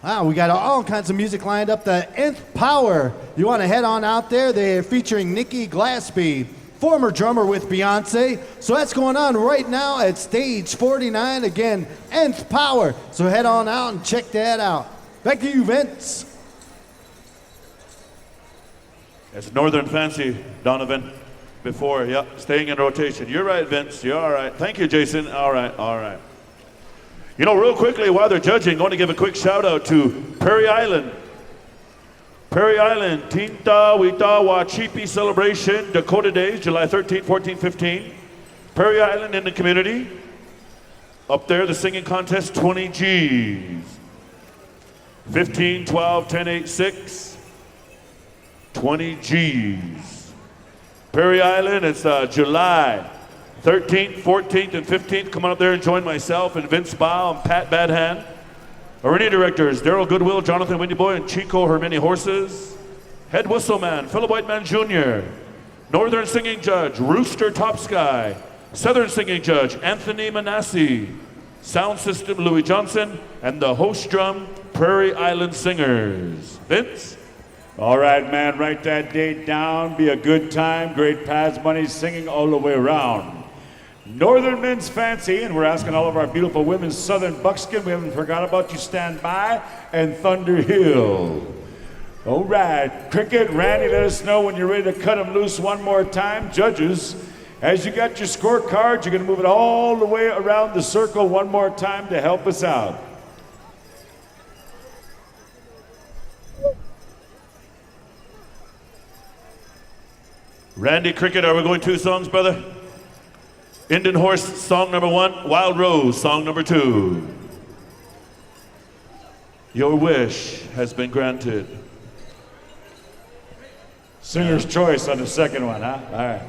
Wow, we got all kinds of music lined up. The Nth Power. You want to head on out there? They're featuring Nikki Glaspie, former drummer with Beyonce. So that's going on right now at stage 49. Again, Nth Power. So head on out and check that out. Back to you, Vince. It's Northern Fancy, Donovan. Before, yep, staying in rotation. You're right, Vince. You're all right. Thank you, Jason. All right, all right. You know, real quickly, while they're judging, I want to give a quick shout out to Prairie Island. Prairie Island, Tinta Wita Wachipi celebration, Dakota Days, July 13, 14, 15. Prairie Island in the community. Up there, the singing contest, 20 G's. 15, 12, 10, 8, 6. 20 G's. Prairie Island, it's July 13th, 14th, and 15th. Come on up there and join myself and Vince Baugh and Pat Badhand. Arena directors, Daryl Goodwill, Jonathan Windy Boy, and Chico Her Many Horses. Head Whistleman, Philip Whiteman Jr. Northern Singing Judge, Rooster Top Sky. Southern Singing Judge, Anthony Manassi. Sound System, Louis Johnson. And the host drum, Prairie Island Singers. Vince? All right, man, write that date down. Be a good time. Great prize money, singing all the way around. Northern Men's Fancy, and we're asking all of our beautiful women, Southern Buckskin, we haven't forgot about you, stand by, and Thunder Hill. All right, Cricket, Randy, let us know when you're ready to cut them loose one more time. Judges, as you got your scorecards, you're going to move it all the way around the circle one more time to help us out. Randy Cricket, are we going 2 songs, brother? Indian Horse, song number 1. Wild Rose, song number 2. Your wish has been granted. Singer's choice on the second one, huh? All right.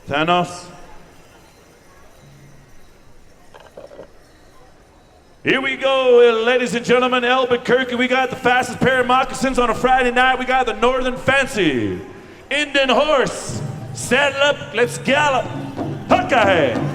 Thanos. Here we go, ladies and gentlemen, Albuquerque. We got the fastest pair of moccasins on a Friday night. We got the Northern Fancy. Indian Horse. Saddle up, let's gallop. Huckahee.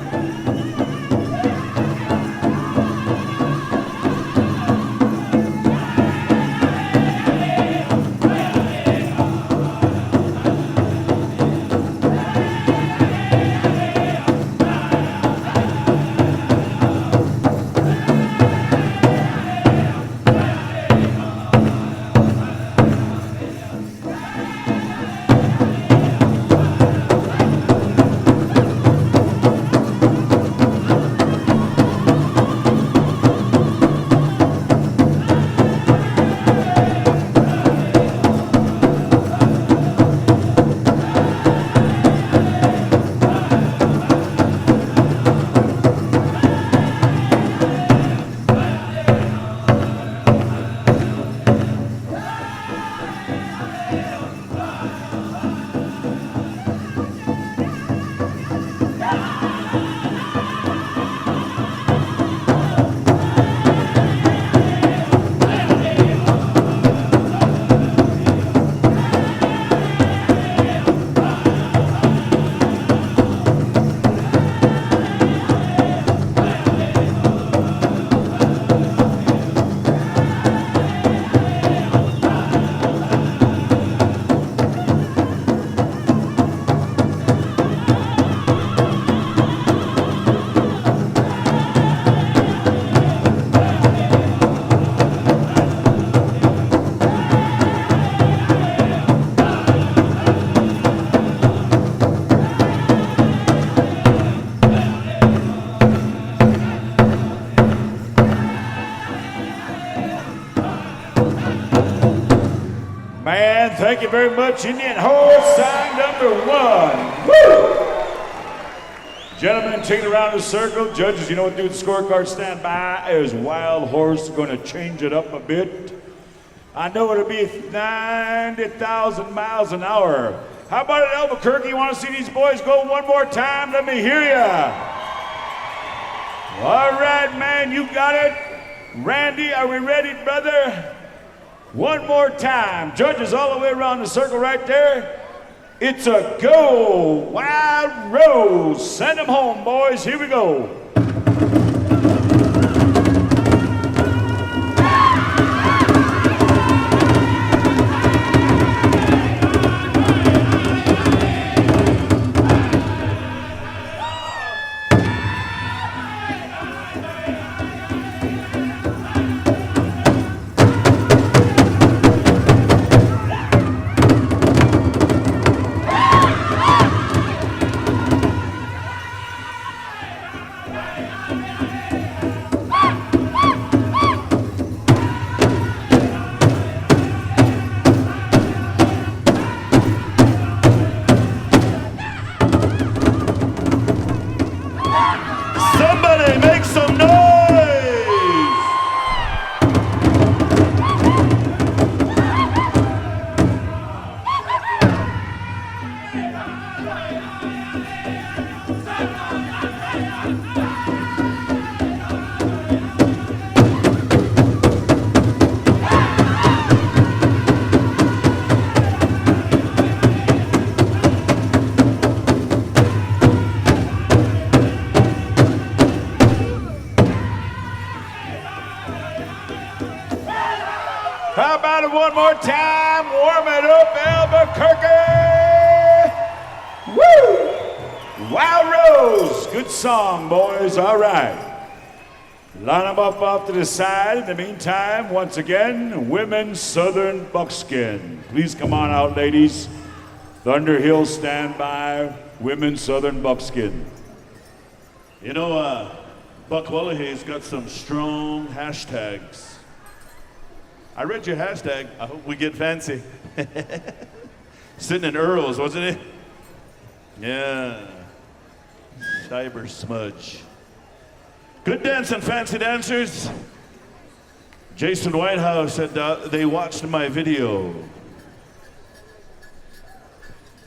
Thank you very much, Indian Horse, song number 1. Woo! Gentlemen, take it around the circle. Judges, you know what to do with the scorecard. Stand by. Is Wild Horse going to change it up a bit? I know it'll be 90,000 miles an hour. How about it, Albuquerque? You want to see these boys go one more time? Let me hear ya. All right, man, you got it. Randy, are we ready, brother? One more time. Judges all the way around the circle right there. It's a go, Wild Rose. Send them home, boys. Here we go. Somebody make some noise! How about it one more time? Warm it up, Albuquerque! Woo! Wild Rose. Good song, boys. All right. Line them up off to the side. In the meantime, once again, Women's Southern Buckskin. Please come on out, ladies. Thunderhill, stand by. Women's Southern Buckskin. You know, Buck Wallahy's got some strong hashtags. I read your hashtag. I hope we get fancy. Sitting in Earl's, wasn't it? Yeah. Cyber smudge. Good dancing, fancy dancers. Jason Whitehouse said they watched my video.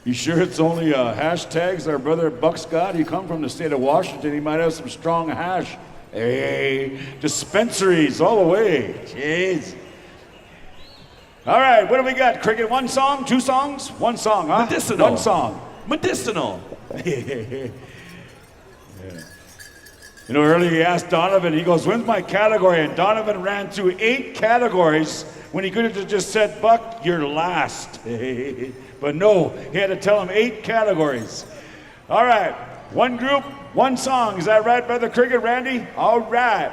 You sure it's only hashtags our brother Buck's got? He come from the state of Washington. He might have some strong hash. Hey, dispensaries all the way. Jeez. All right, what do we got, Cricket? One song, two songs? One song, huh? Medicinal. One song. Medicinal. Yeah. You know, earlier he asked Donovan, he goes, when's my category? And Donovan ran through 8 categories when he could have just said, Buck, you're last. But no, he had to tell him 8 categories. All right, one group, one song. Is that right, Brother Cricket, Randy? All right.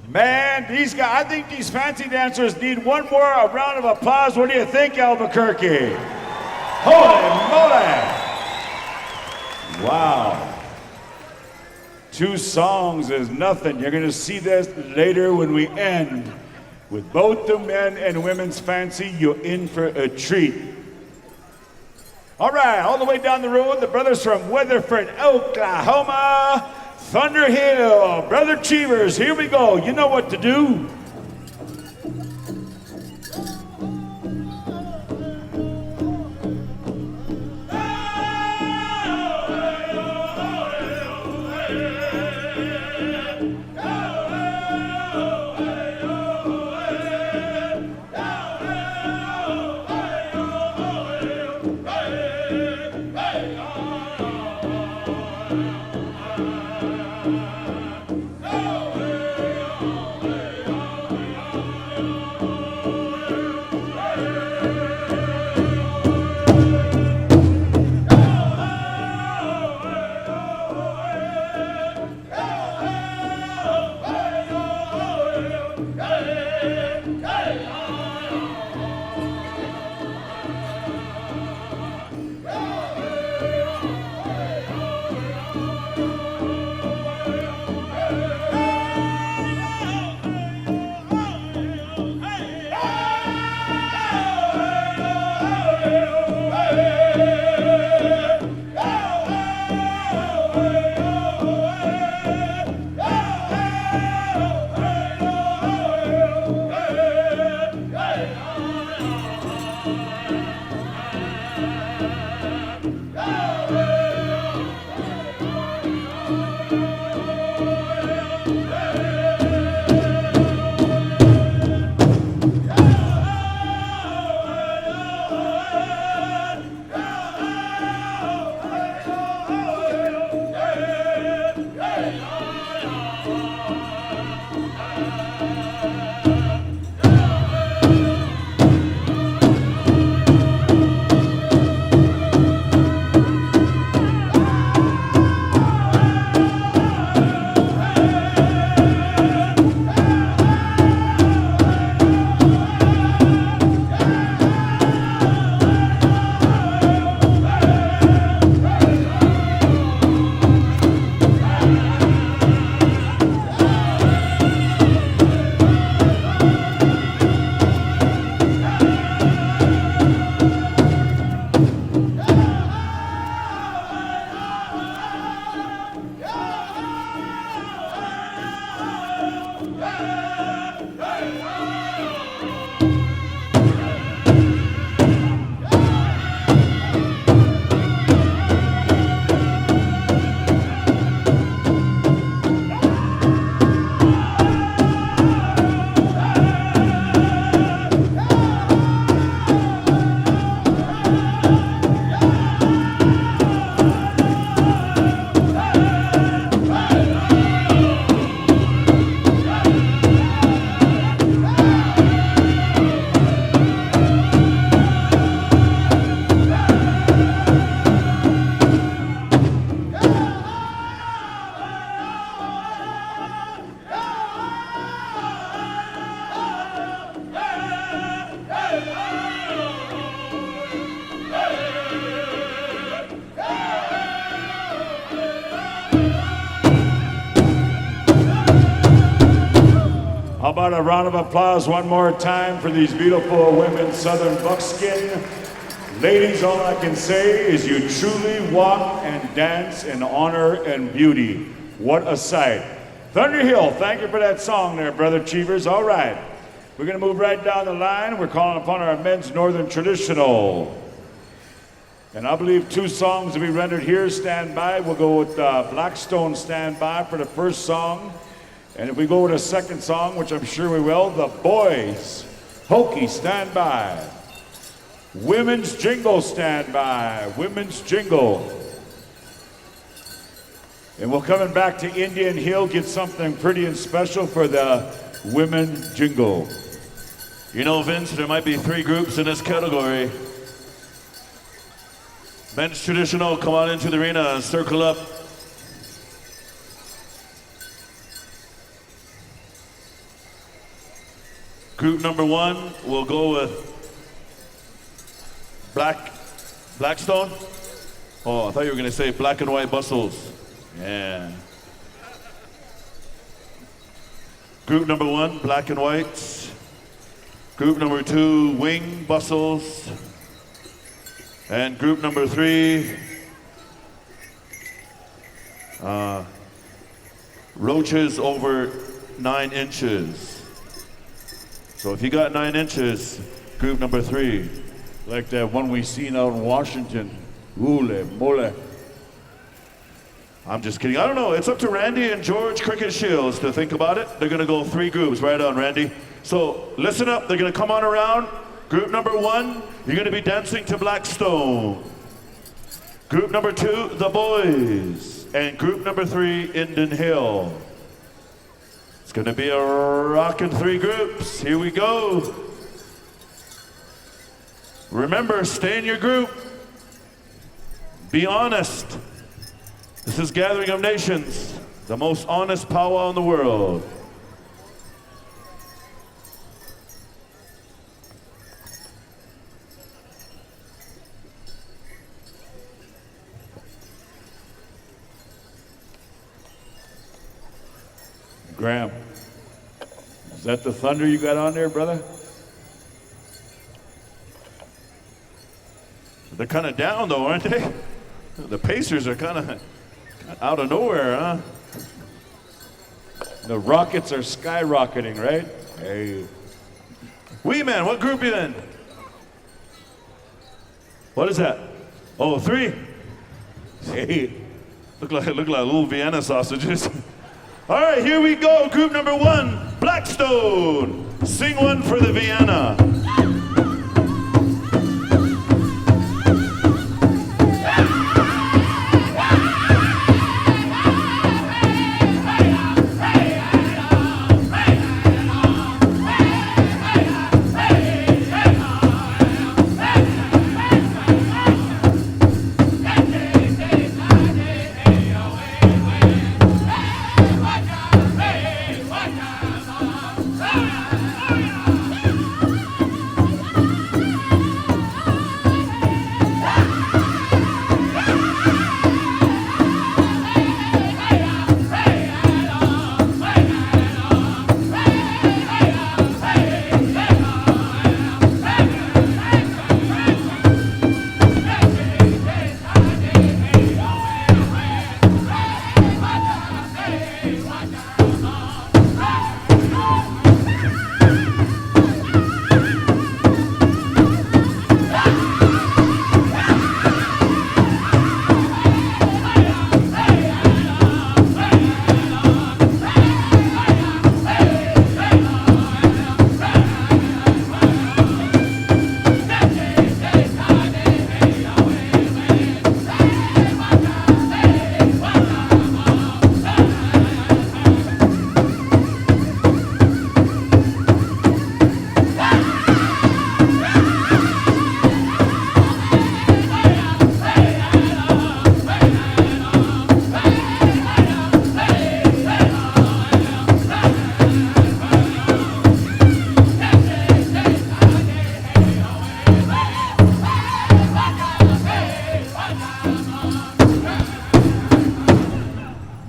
Man, these guys, I think these fancy dancers need one more round of applause. What do you think, Albuquerque? Holy moly! Wow. 2 songs is nothing. You're going to see this later when we end. With both the men and women's fancy, you're in for a treat. All right, all the way down the road, the brothers from Weatherford, Oklahoma, Thunderhill, Brother Cheevers, here we go. You know what to do. How about a round of applause one more time for these beautiful women, Southern Buckskin? Ladies, all I can say is you truly walk and dance in honor and beauty. What a sight. Thunderhill, thank you for that song there, Brother Cheevers. All right, we're going to move right down the line. We're calling upon our men's Northern Traditional. And I believe 2 songs will be rendered here. Stand by. We'll go with Blackstone Stand By for the first song. And if we go with a second song, which I'm sure we will, the Boys, Hokey Stand By. Women's Jingle Stand By. Women's Jingle. And we're coming back to Indian Hill, get something pretty and special for the Women Jingle. You know, Vince, there might be 3 groups in this category. Men's Traditional, come on into the arena and circle up. Group number 1, we'll go with Blackstone. Oh, I thought you were gonna say Black and White Bustles. Yeah. Group number 1, Black and White. Group number 2, Wing Bustles. And group number 3, Roaches over 9 inches. So if you got 9 inches, group number 3. Like that one we seen out in Washington. Ule, mole. I'm just kidding. I don't know. It's up to Randy and George Cricket Shields to think about it. They're going to go 3 groups. Right on, Randy. So listen up. They're going to come on around. Group number 1, you're going to be dancing to Blackstone. Group number 2, the Boys. And group number 3, Indian Hill. It's going to be a rockin' 3 groups. Here we go. Remember, stay in your group. Be honest. This is Gathering of Nations, the most honest powwow in the world. Graham, is that the thunder you got on there, brother? They're kind of down, though, aren't they? The Pacers are kind of out of nowhere, huh? The Rockets are skyrocketing, right? Hey. Wee man, what group you in? What is that? Oh, 3. Hey. Look like little Vienna sausages. All right, here we go. Group number 1, Blackstone. Sing one for the Vienna.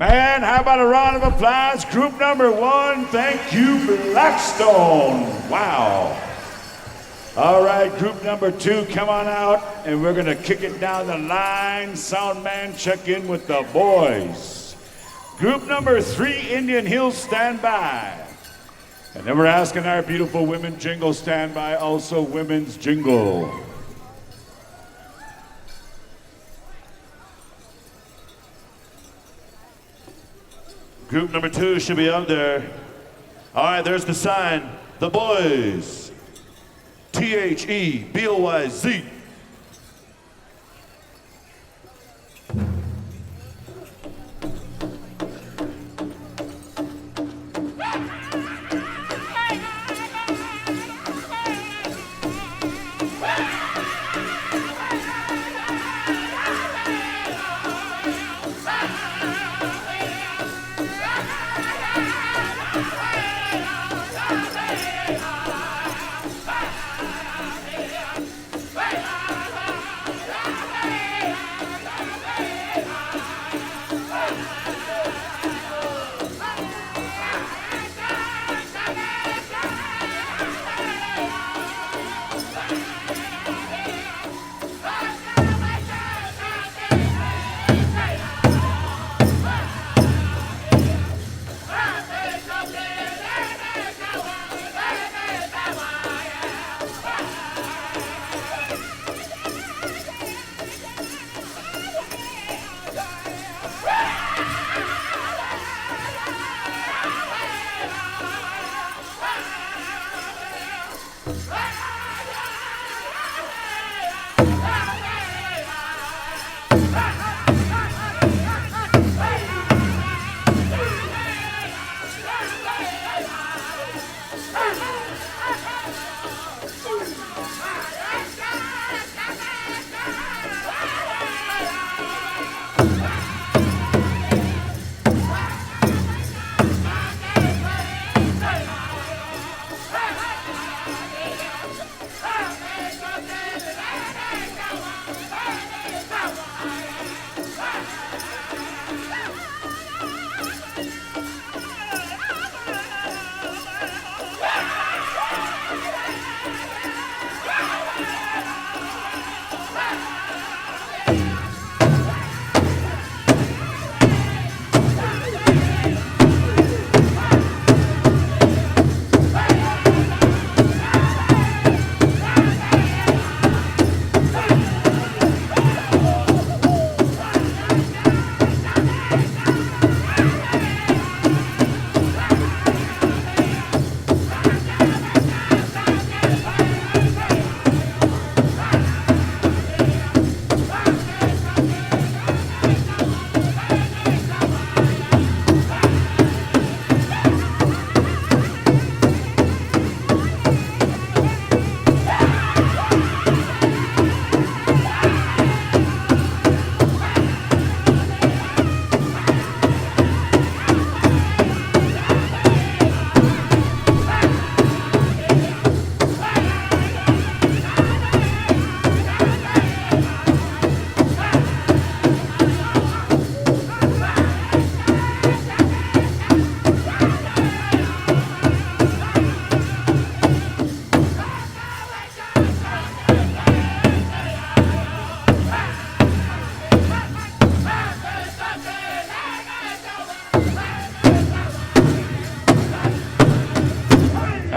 Man, how about a round of applause? Group number 1, thank you, Blackstone. Wow. All right, group number 2, come on out, and we're gonna kick it down the line. Sound man, check in with the boys. Group number 3, Indian Hills, stand by. And then we're asking our beautiful women jingle, stand by, also women's jingle. Group number 2 should be out there. All right, there's the sign. The boys. THEBOYZ.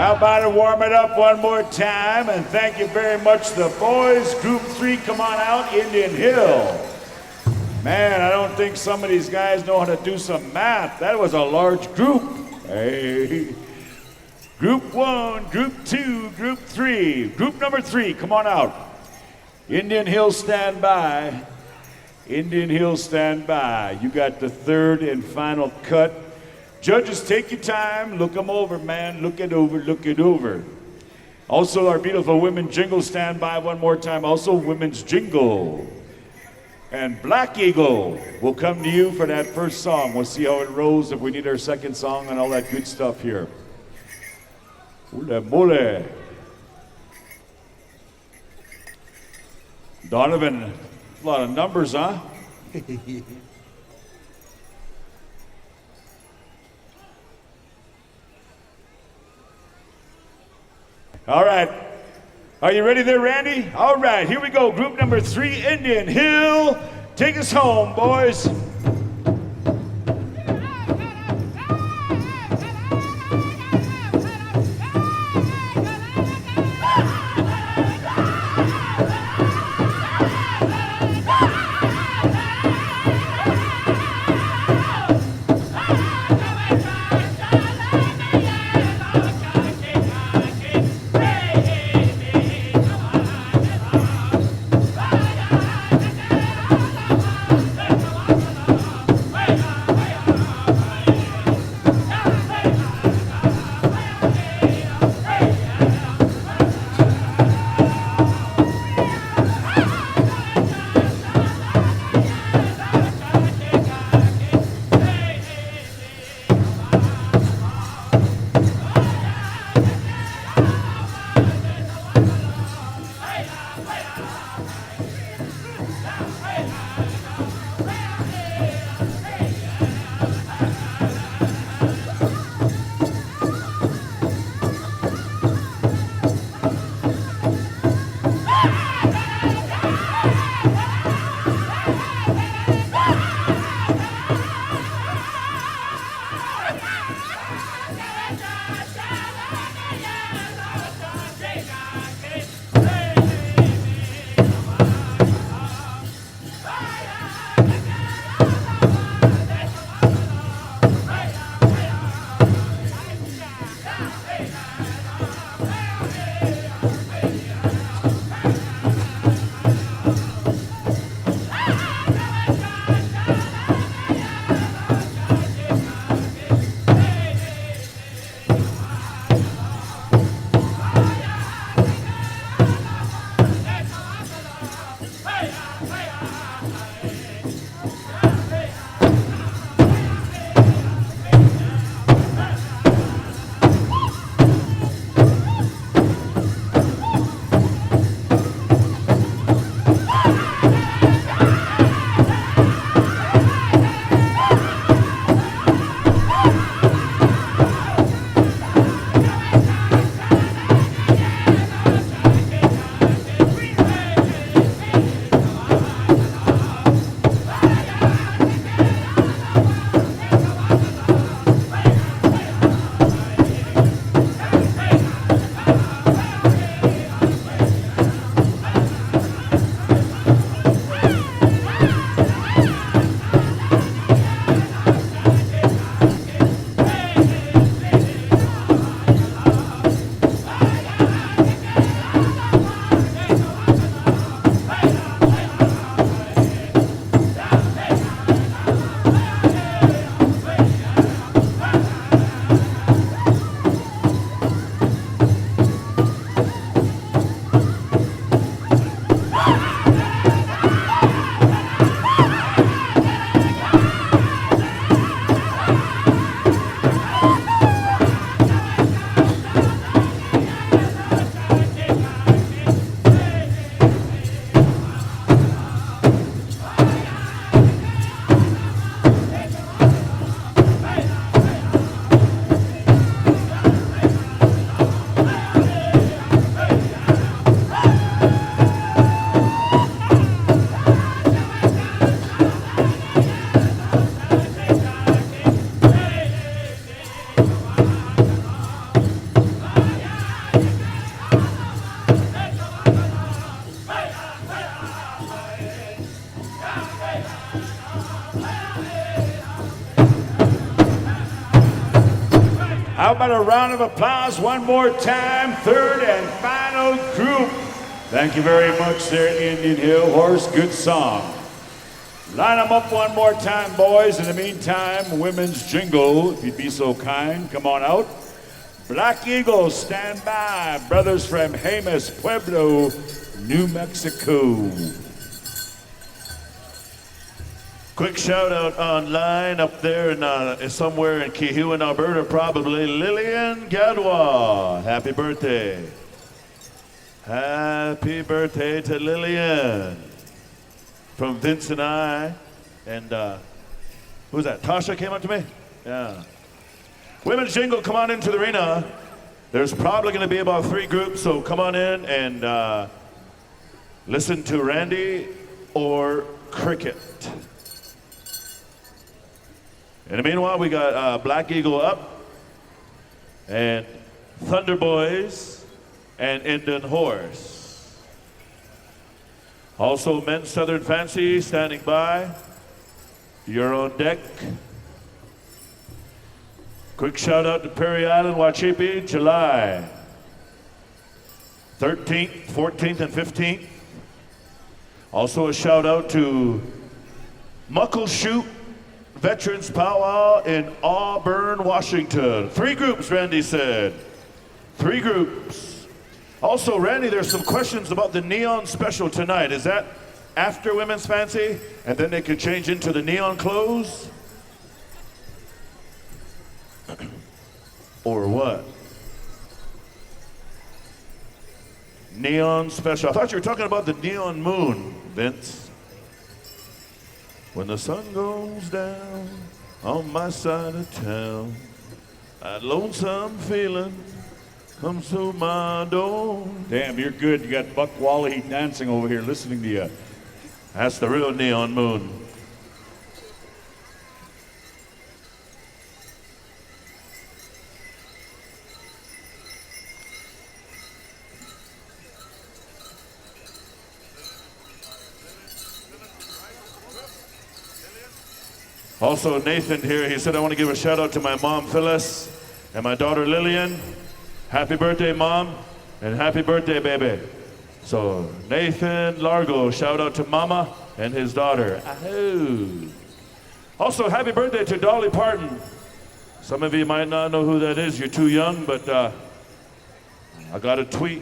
How about to warm it up one more time? And thank you very much, the boys. Group 3, come on out, Indian Hill. Man, I don't think some of these guys know how to do some math. That was a large group. Hey. Group 1, Group 2, Group 3. Group number 3, come on out. Indian Hill, stand by. Indian Hill, stand by. You got the third and final cut. Judges, take your time. Look them over, man. Look it over, look it over. Also, our beautiful women jingle, stand by one more time. Also, women's jingle. And Black Eagle will come to you for that first song. We'll see how it rolls, if we need our second song and all that good stuff here. Ule mole. Donovan, a lot of numbers, huh? All right. Are you ready there, Randy? All right, here we go. Group number 3, Indian Hill. Take us home, boys. How about a round of applause one more time? Third and final group. Thank you very much there, Indian Hill Horse. Good song. Line them up one more time, boys. In the meantime, women's jingle, if you'd be so kind, come on out. Black Eagle, stand by. Brothers from Jemez Pueblo, New Mexico. Quick shout out online up there in somewhere in Keehuen, Alberta, probably Lillian Gadwa. Happy birthday. Happy birthday to Lillian. From Vince and I. And who's that? Tasha came up to me? Yeah. Women's jingle, come on into the arena. There's probably going to be about 3 groups, so come on in and listen to Randy or Cricket. In the meanwhile, we got Black Eagle up and Thunder Boys and Indian Horse. Also, Men's Southern Fancy standing by. You're on deck. Quick shout out to Perry Island, Wachipi, July 13th, 14th, and 15th. Also a shout out to Muckleshoot Veterans Powwow in Auburn, Washington. 3 groups, Randy said. 3 groups. Also, Randy, there's some questions about the neon special tonight. Is that after Women's Fancy, and then they can change into the neon clothes? Or what? Neon special. I thought you were talking about the neon moon, Vince. When the sun goes down on my side of town, that lonesome feeling comes to my door. Damn, you're good. You got Buck Wally dancing over here listening to you. That's the real neon moon. Also, Nathan here, he said, I want to give a shout out to my mom, Phyllis, and my daughter, Lillian. Happy birthday, Mom, and happy birthday, baby. So, Nathan Largo, shout out to Mama and his daughter. Ahoo. Also, happy birthday to Dolly Parton. Some of you might not know who that is. You're too young, but I got a tweet.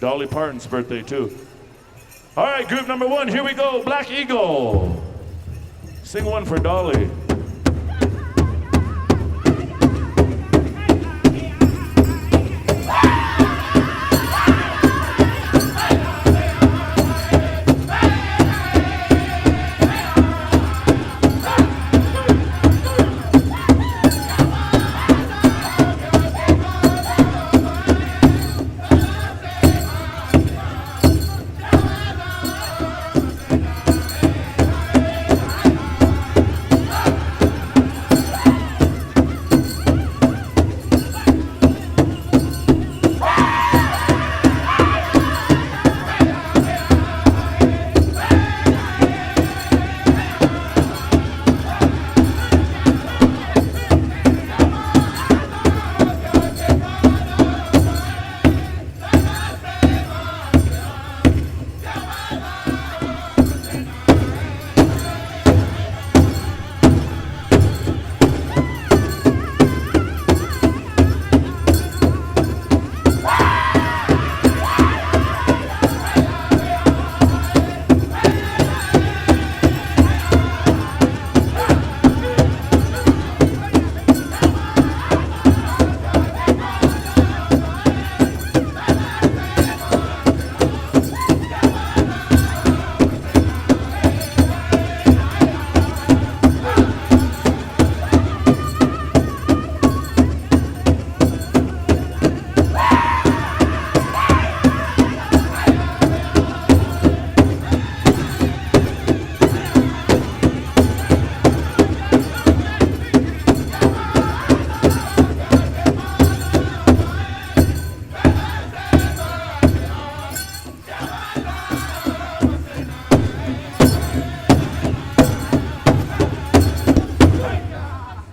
Dolly Parton's birthday, too. All right, group number 1, here we go. Black Eagle. Sing one for Dolly.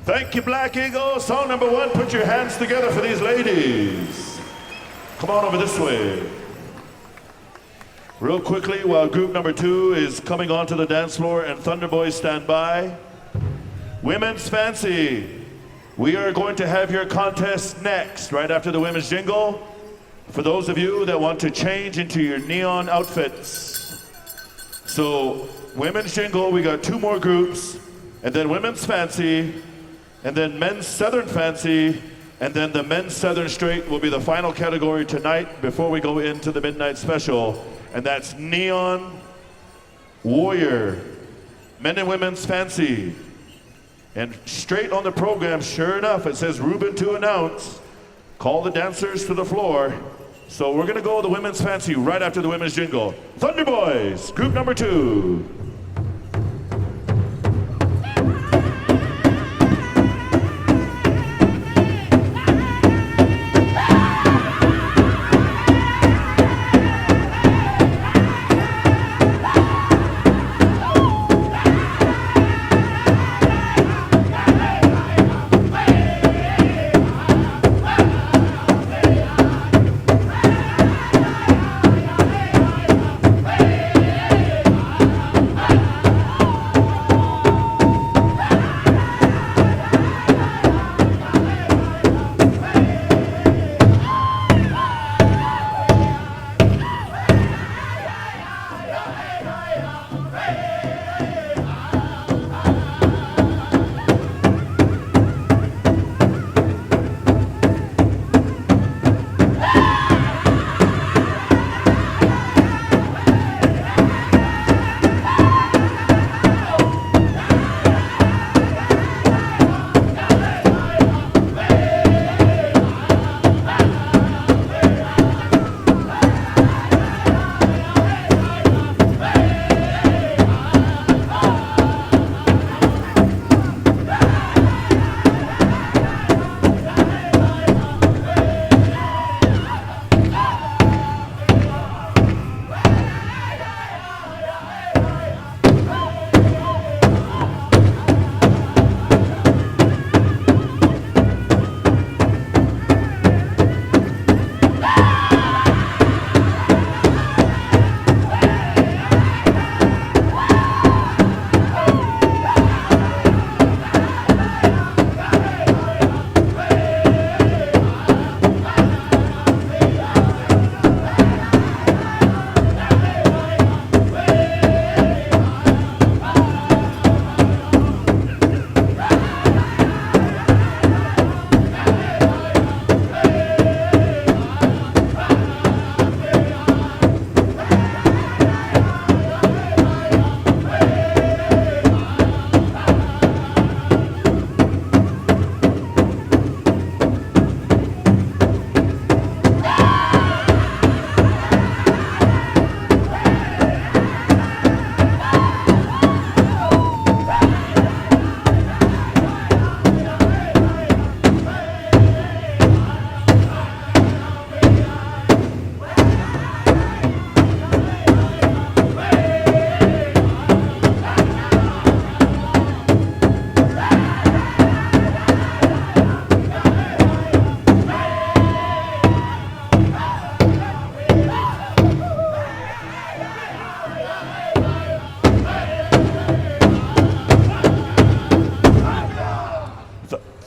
Thank you, Black Eagle. Song number 1, put your hands together for these ladies. Come on over this way. Real quickly, while group number 2 is coming onto the dance floor and Thunder Boys stand by. Women's Fancy. We are going to have your contest next, right after the women's jingle. For those of you that want to change into your neon outfits. So, women's jingle, we got 2 more groups, and then women's fancy, and then men's Southern Fancy, and then the men's Southern Straight will be the final category tonight before we go into the midnight special. And that's Neon Warrior, men and women's fancy. And straight on the program, sure enough, it says Ruben to announce call the dancers to the floor. So we're gonna go with the women's fancy right after the women's jingle. Thunder Boys, group number 2.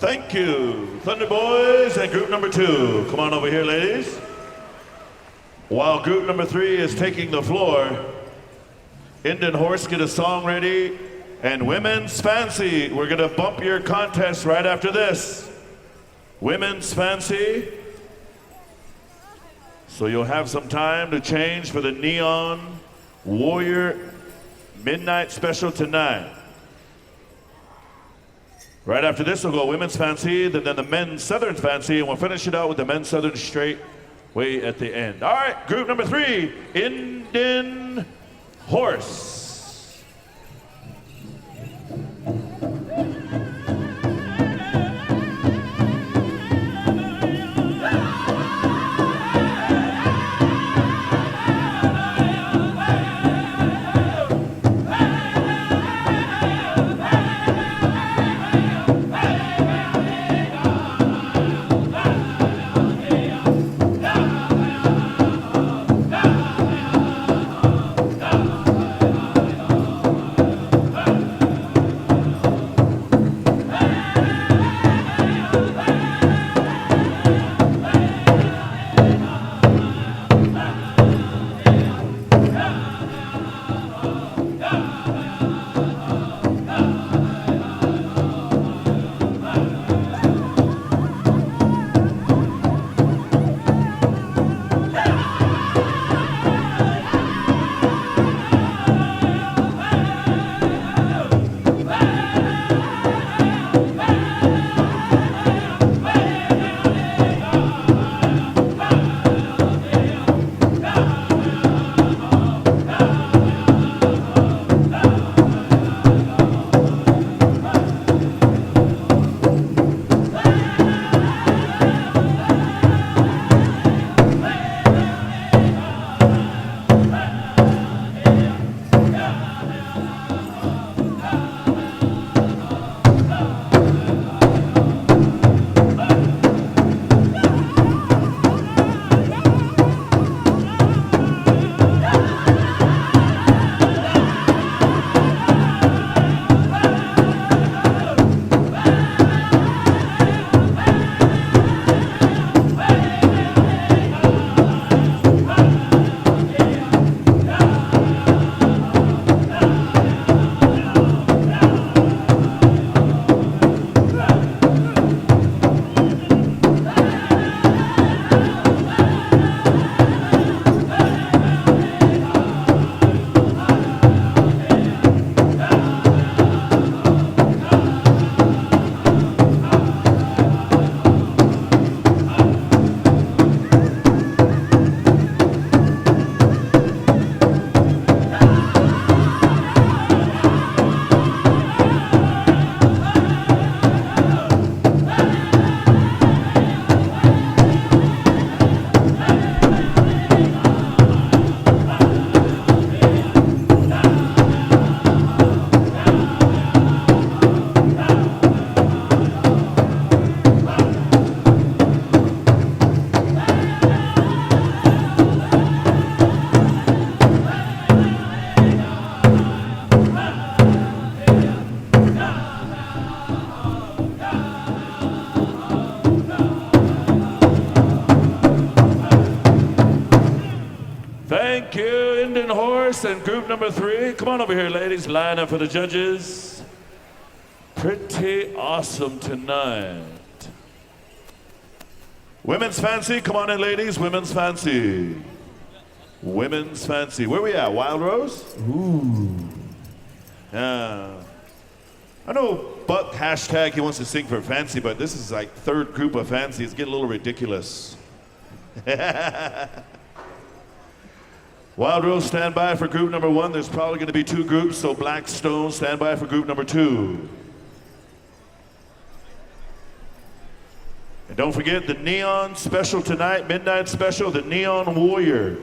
Thank you, Thunder Boys and group number 2. Come on over here, ladies. While group number 3 is taking the floor, Indian Horse, get a song ready. And Women's Fancy, we're gonna bump your contest right after this. Women's Fancy. So you'll have some time to change for the Neon Warrior Midnight Special tonight. Right after this, we'll go Women's Fancy, then the Men's Southern Fancy, and we'll finish it out with the Men's Southern Straight way at the end. All right, group number 3, Indian Horse. Boys and group number 3. Come on over here, ladies. Line up for the judges. Pretty awesome tonight. Women's Fancy, come on in, ladies. Women's Fancy. Women's Fancy. Where we at? Wild Rose? Ooh. Yeah. I know Buck hashtag he wants to sing for Fancy, but this is like third group of Fancy. It's getting a little ridiculous. Wild Rose, stand by for group number 1. There's probably going to be 2 groups, so Black Stone, stand by for group number 2. And don't forget the Neon Special tonight, Midnight Special, the Neon Warrior.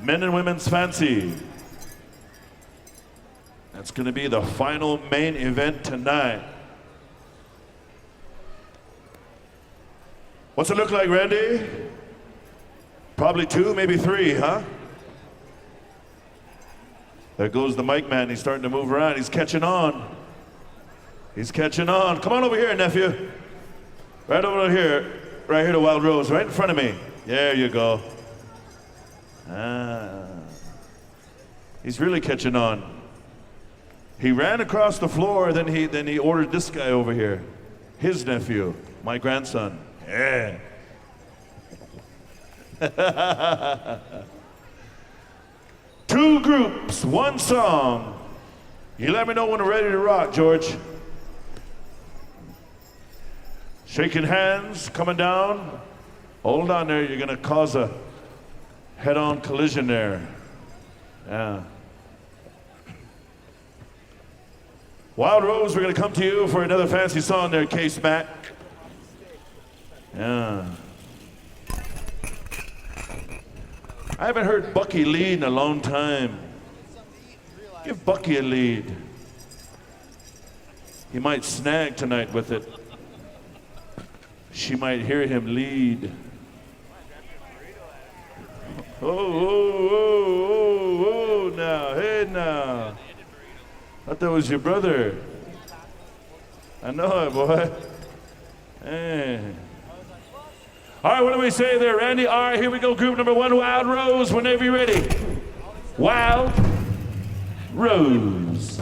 Men and Women's Fancy. That's going to be the final main event tonight. What's it look like, Randy? Probably 2, maybe 3, huh? There goes the mic man. He's starting to move around. He's catching on. He's catching on. Come on over here, nephew. Right over here. Right here to Wild Rose. Right in front of me. There you go. He's really catching on. He ran across the floor, then he ordered this guy over here. His nephew, my grandson. Yeah. 2 groups, 1 song. You let me know when we're ready to rock, George. Shaking hands, coming down. Hold on there, you're gonna cause a head-on collision there. Yeah. Wild Rose, we're gonna come to you for another fancy song there, Case Mac. Yeah. I haven't heard Bucky lead in a long time. Give Bucky a lead. He might snag tonight with it. She might hear him lead. Oh, now, hey now. I thought that was your brother. I know it, boy. Hey. All right, what do we say there, Randy? All right, here we go. Group number 1, Wild Rose. Whenever you're ready. Wild Rose.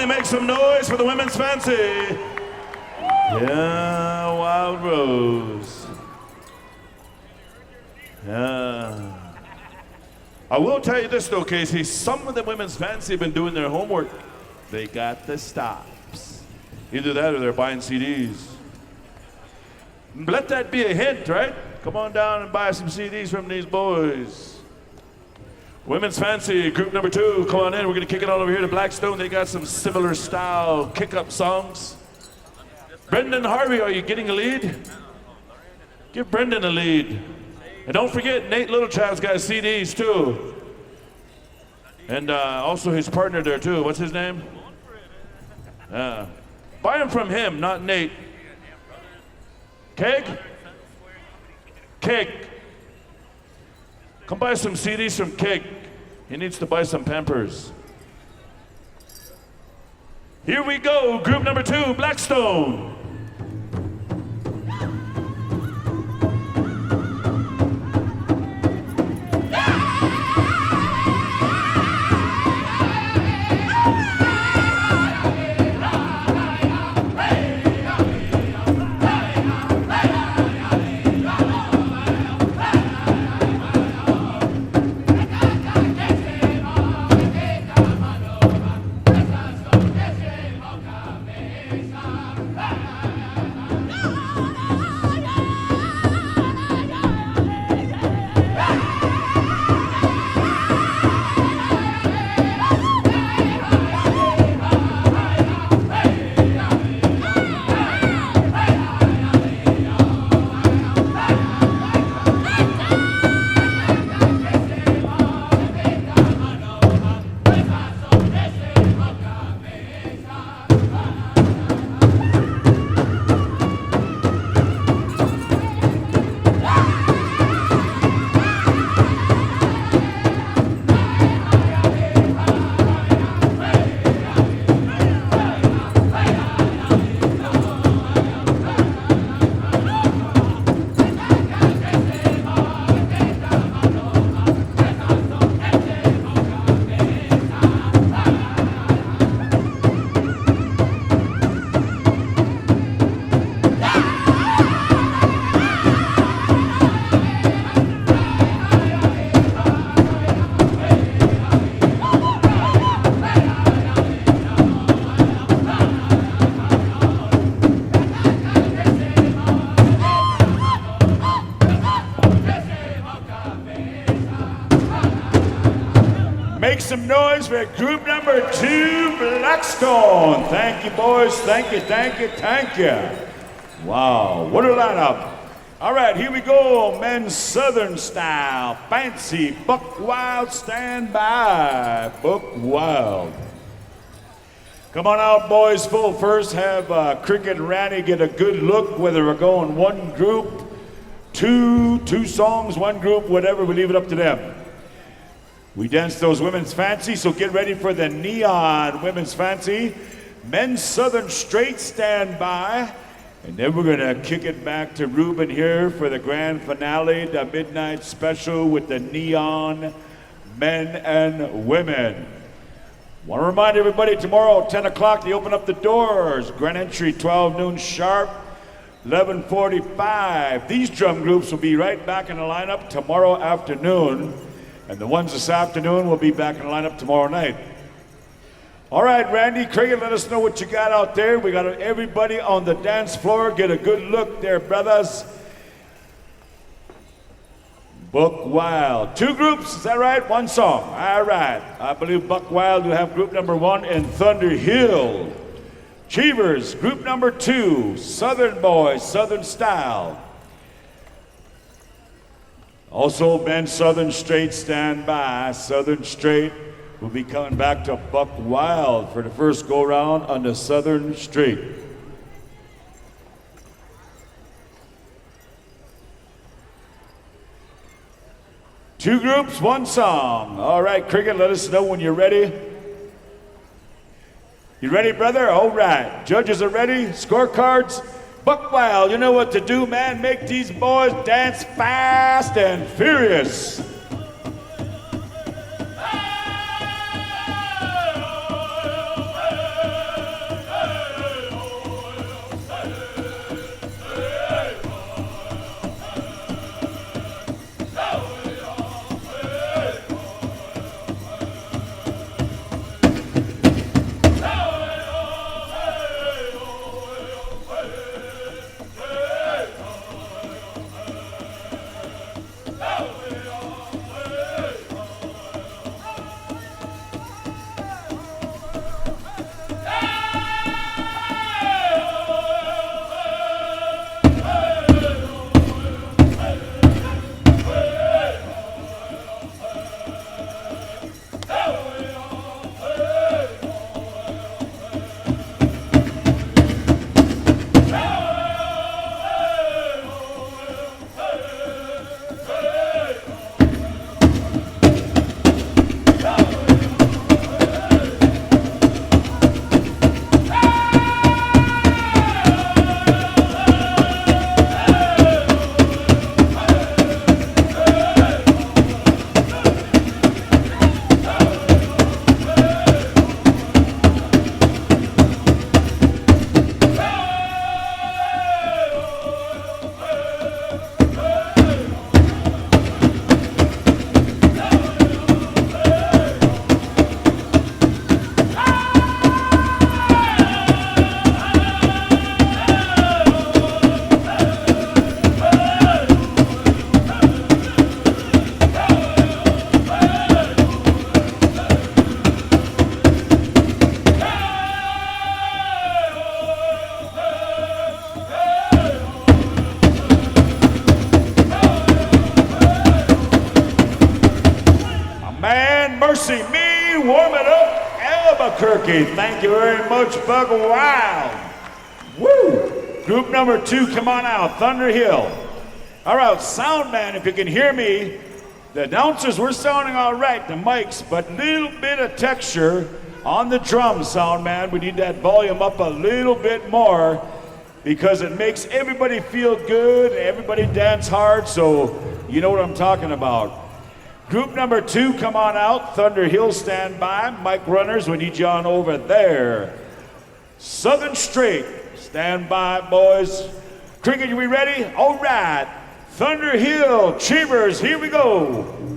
Make some noise for the Women's Fancy. Yeah, Wild Rose. Yeah. I will tell you this though, Casey. Some of the Women's Fancy have been doing their homework. They got the stops. Either that or they're buying CDs. Let that be a hint, right? Come on down and buy some CDs from these boys. Women's Fancy, group number 2, come on in. We're gonna kick it all over here to Blackstone. They got some similar style kick-up songs. Brendan Harvey, are you getting a lead? Give Brendan a lead. And don't forget, Nate Littlechild's got CDs too. And also his partner there too. What's his name? Buy him from him, not Nate. Keg? Keg. Come buy some CDs from Keg. He needs to buy some Pampers. Here we go, group number 2, Blackstone. Make some noise for group number 2, Blackstone. Thank you, boys. Thank you, thank you, thank you. Wow, what a lineup. All right, here we go. Men's Southern style. Fancy Buck Wild, stand by. Buck Wild. Come on out, boys. Full first. Have Cricket and Randy get a good look whether we're going one group, two songs, one group, whatever. We leave it up to them. We dance those women's fancy, so get ready for the neon women's fancy. Men's Southern straight, stand by. And then we're gonna kick it back to Ruben here for the grand finale, the midnight special with the neon men and women. Want to remind everybody, tomorrow, 10 o'clock, they open up the doors. Grand entry, 12 noon sharp, 11:45. These drum groups will be right back in the lineup tomorrow afternoon. And the ones this afternoon will be back in the lineup tomorrow night. All right, Randy, Craig, let us know what you got out there. We got everybody on the dance floor. Get a good look there, brothers. Buck Wild. 2 groups, is that right? 1 song. All right. I believe Buck Wild will have group number 1 in Thunder Hill. Cheevers, group number 2, Southern Boys, Southern Style. Also, Ben Southern Straight, stand by. Southern Straight will be coming back to Buck Wild for the first go-round on the Southern Straight. Two groups, 1 song. All right, Cricket, let us know when you're ready. You ready, brother? All right. Judges are ready. Scorecards. Buck Wild, you know what to do, man. Make these boys dance fast and furious. Mercy Me, Warm It Up, Albuquerque. Thank you very much, Buck Wild. Woo! Group number 2, come on out, Thunder Hill. All right, sound man, if you can hear me, the announcers, we're sounding all right, the mics, but little bit of texture on the drums, sound man. We need that volume up a little bit more because it makes everybody feel good, everybody dance hard, so you know what I'm talking about. Group number 2, come on out. Thunder Hill, stand by. Mic runners, we need you on over there. Southern Straight, stand by, boys. Cricket, we ready? All right. Thunder Hill, Cheevers, here we go.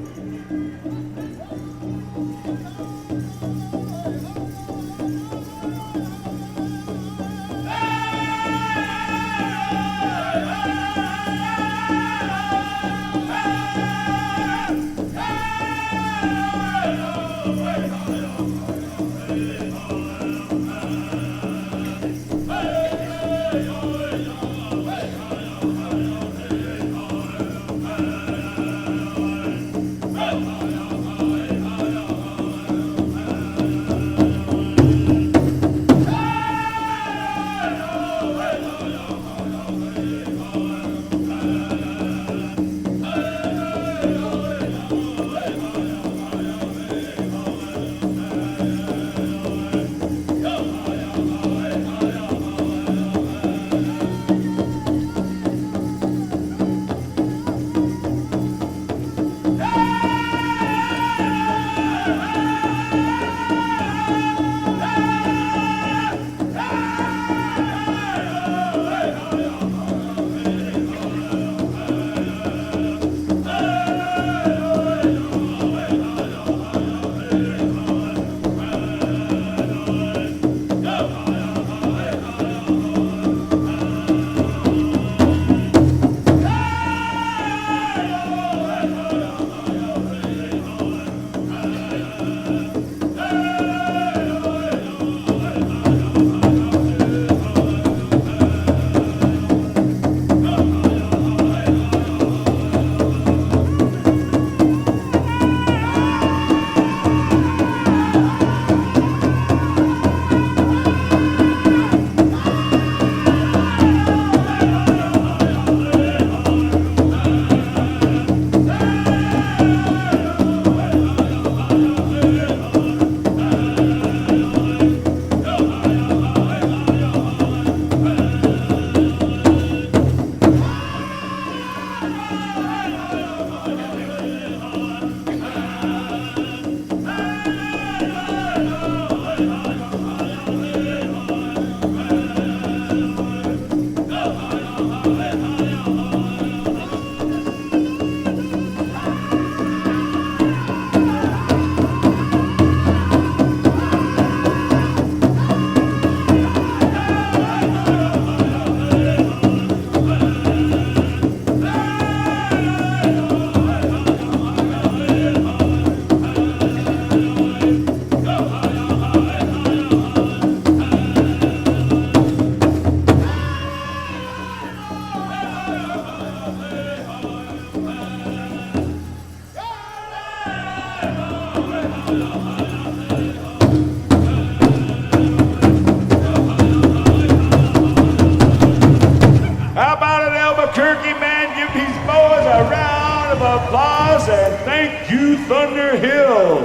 applause and thank you, Thunder Hill.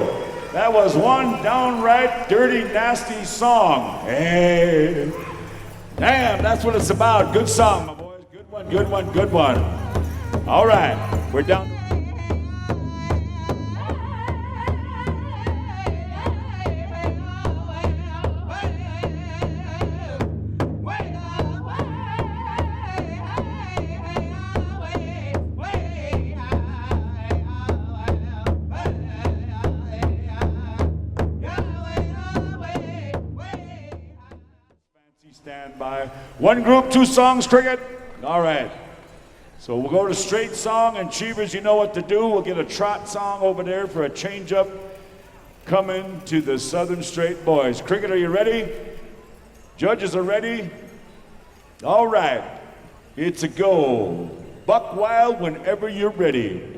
That was one downright dirty, nasty song. Hey, damn, that's what it's about. Good song, my boys. Good one, good one, good one. All right, we're down. Stand by. One group, two songs, cricket. All right. So we'll go to straight song, and Cheevers, you know what to do. We'll get a trot song over there for a change-up coming to the Southern Straight Boys. Cricket, are you ready? Judges are ready? All right. It's a go. Buck wild whenever you're ready.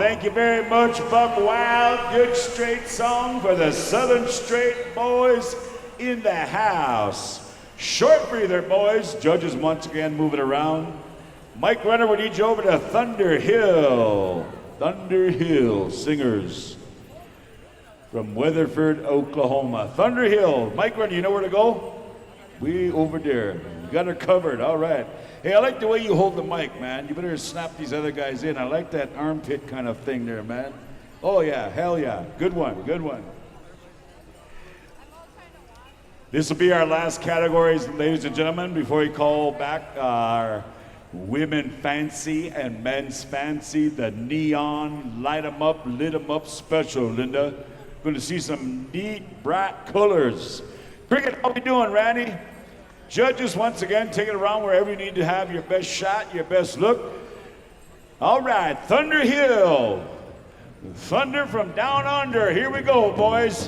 Thank you very much, Buck Wild. Good straight song for the Southern Straight boys in the house. Short breather, boys. Judges once again moving around. Mike Renner, we need you over to Thunder Hill. Thunder Hill singers from Weatherford, Oklahoma. Thunder Hill. Mike Renner, you know where to go? We over there. You got her covered. All right. Hey, I like the way you hold the mic, man. You better snap these other guys in. I like that armpit kind of thing there, man. Oh, yeah. Hell yeah. Good one. Good one. This will be our last categories, ladies and gentlemen, before we call back our women fancy and men's fancy, the neon light 'em up, lit 'em up special, Linda. Going to see some neat, bright colors. Cricket, how we doing, Randy? Judges, once again, take it around wherever you need to have your best shot, your best look. All right, Thunder Hill. Thunder from down under. Here we go, boys.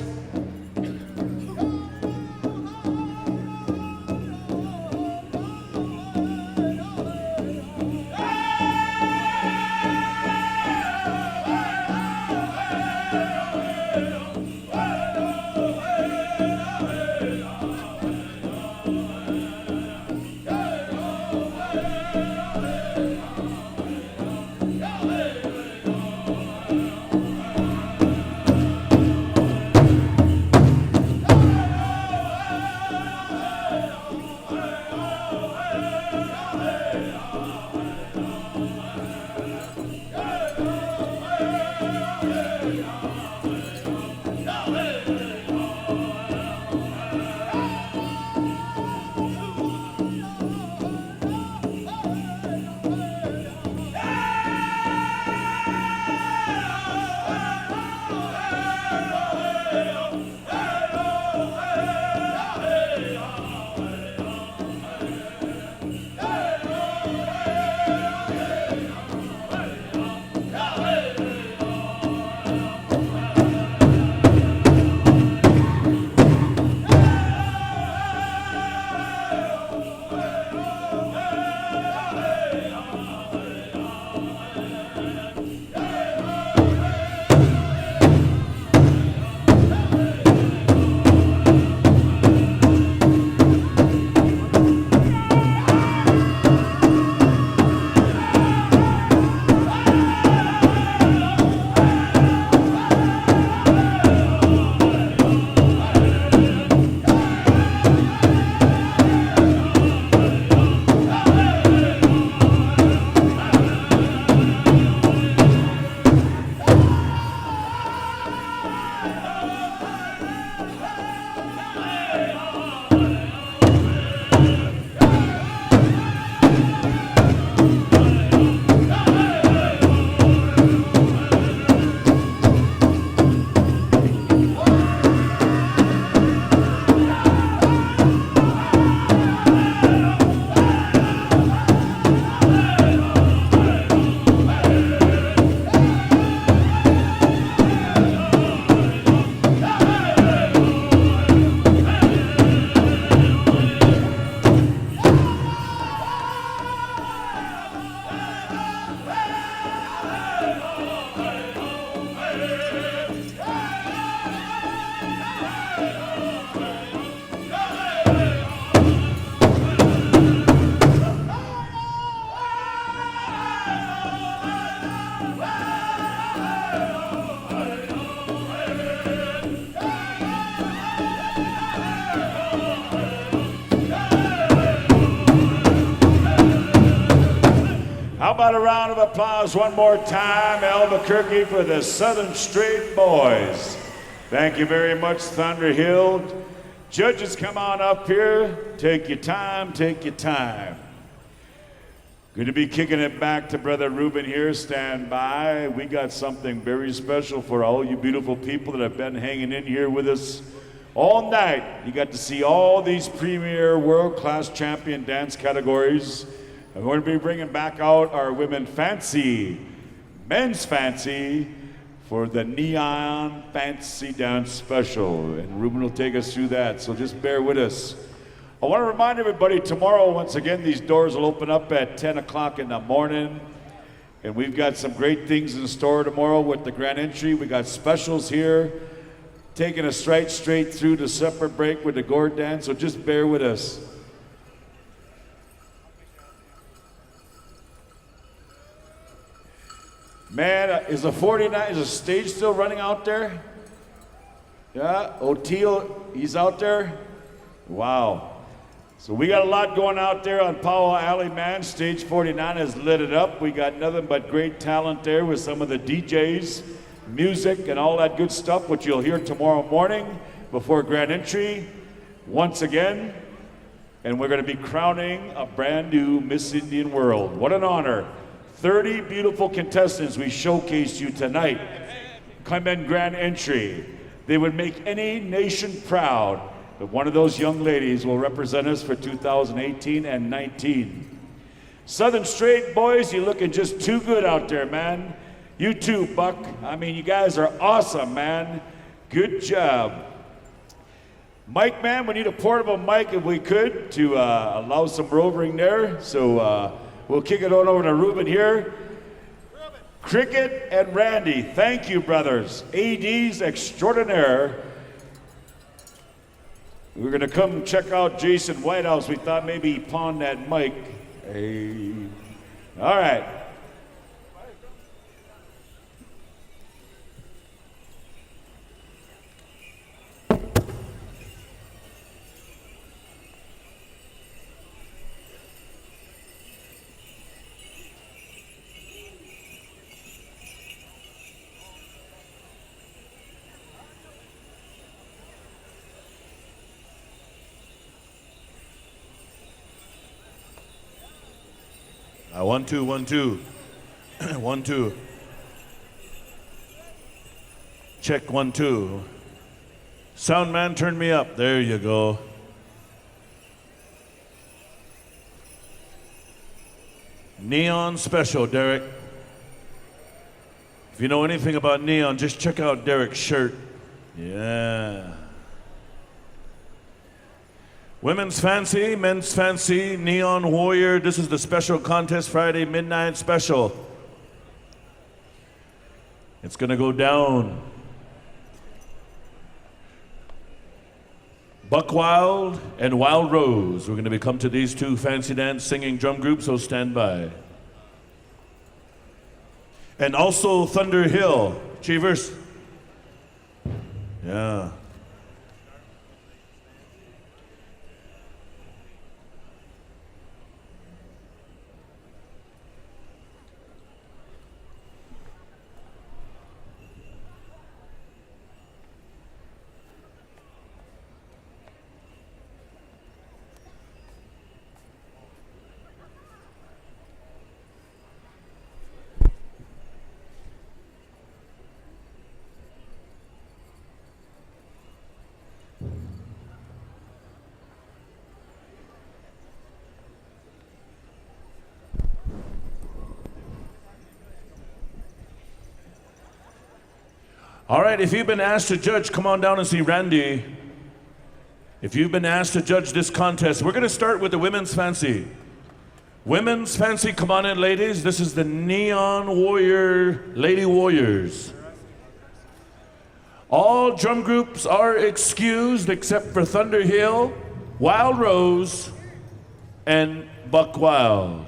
How about a round of applause one more time, Albuquerque, for the Southern Straight Boys. Thank you very much, Thunder Hill. Judges, come on up here. Take your time, take your time. Good to be kicking it back to Brother Ruben here. Stand by. We got something very special for all you beautiful people that have been hanging in here with us all night. You got to see all these premier world-class champion dance categories. And we're going to be bringing back out our women fancy, men's fancy, for the Neon Fancy Dance Special. And Ruben will take us through that, so just bear with us. I want to remind everybody, tomorrow, once again, these doors will open up at 10 o'clock in the morning. And we've got some great things in store tomorrow with the grand entry. We got specials here, taking us straight through the supper break with the gourd dance, so just bear with us. Man, is the stage still running out there? Yeah, O'Teal, he's out there? Wow. So we got a lot going out there on Powwow Alley, man. Stage 49 has lit it up. We got nothing but great talent there with some of the DJs, music, and all that good stuff, which you'll hear tomorrow morning before grand entry once again. And we're going to be crowning a brand new Miss Indian World. What an honor. 30 beautiful contestants we showcased you tonight. Come in grand entry. They would make any nation proud. But one of those young ladies will represent us for 2018 and 19. Southern Straight boys, you're looking just too good out there, man. You too, Buck. I mean, you guys are awesome, man. Good job. Mike, man, we need a portable mic if we could to allow some roving there. So we'll kick it on over to Ruben here. Cricket and Randy, thank you, brothers. ADs extraordinaire. We're going to come check out Jason Whitehouse. We thought maybe he pawned that mic. Hey. All right. One, two, 1, 2. 1, 2. Check 1, 2. Sound man, turn me up. There you go. Neon special, Derek. If you know anything about neon, just check out Derek's shirt. Yeah. Women's Fancy, Men's Fancy, Neon Warrior. This is the special contest Friday midnight special. It's gonna go down. Buck Wild and Wild Rose. We're gonna become to these two fancy dance singing drum groups, so stand by. And also Thunder Hill. Cheevers. Yeah. All right, if you've been asked to judge, come on down and see Randy. If you've been asked to judge this contest, we're going to start with the Women's Fancy. Women's Fancy, come on in, ladies. This is the Neon Warrior Lady Warriors. All drum groups are excused except for Thunder Hill, Wild Rose, and Buck Wild.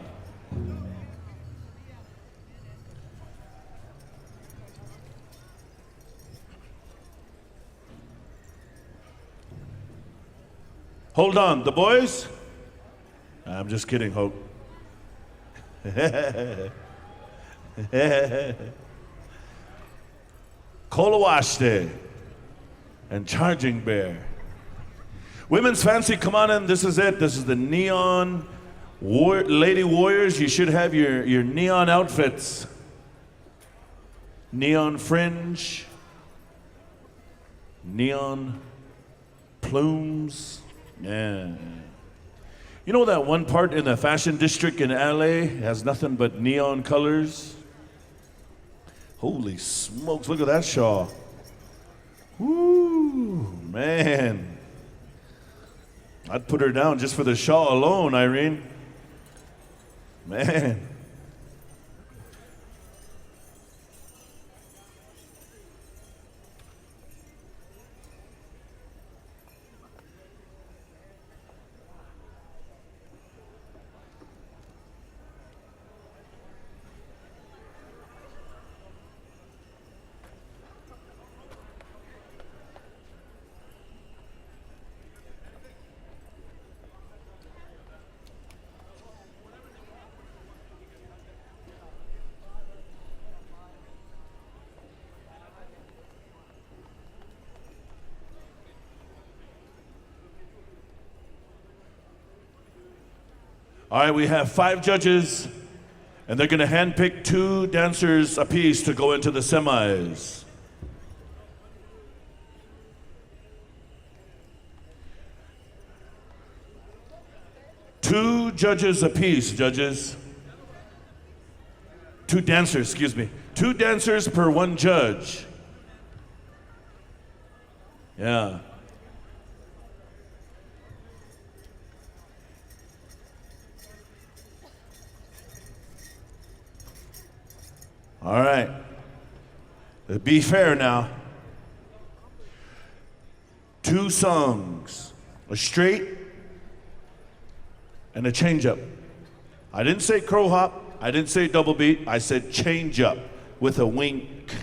Hold on, the boys? I'm just kidding, Hope. Kolawashte and Charging Bear. Women's Fancy, come on in. This is it. This is the Neon Lady Warriors. You should have your neon outfits. Neon fringe. Neon plumes. Yeah. You know that one part in the fashion district in LA has nothing but neon colors? Holy smokes, look at that shawl. Woo, man. I'd put her down just for the shawl alone, Irene. Man. All right, we have 5 judges, and they're going to handpick 2 dancers apiece to go into the semis. Two judges apiece, judges. 2 dancers, excuse me. 2 dancers per 1 judge. Yeah. All right. Be fair now. 2 songs, a straight and a change up. I didn't say crow hop, I didn't say double beat, I said change up with a wink.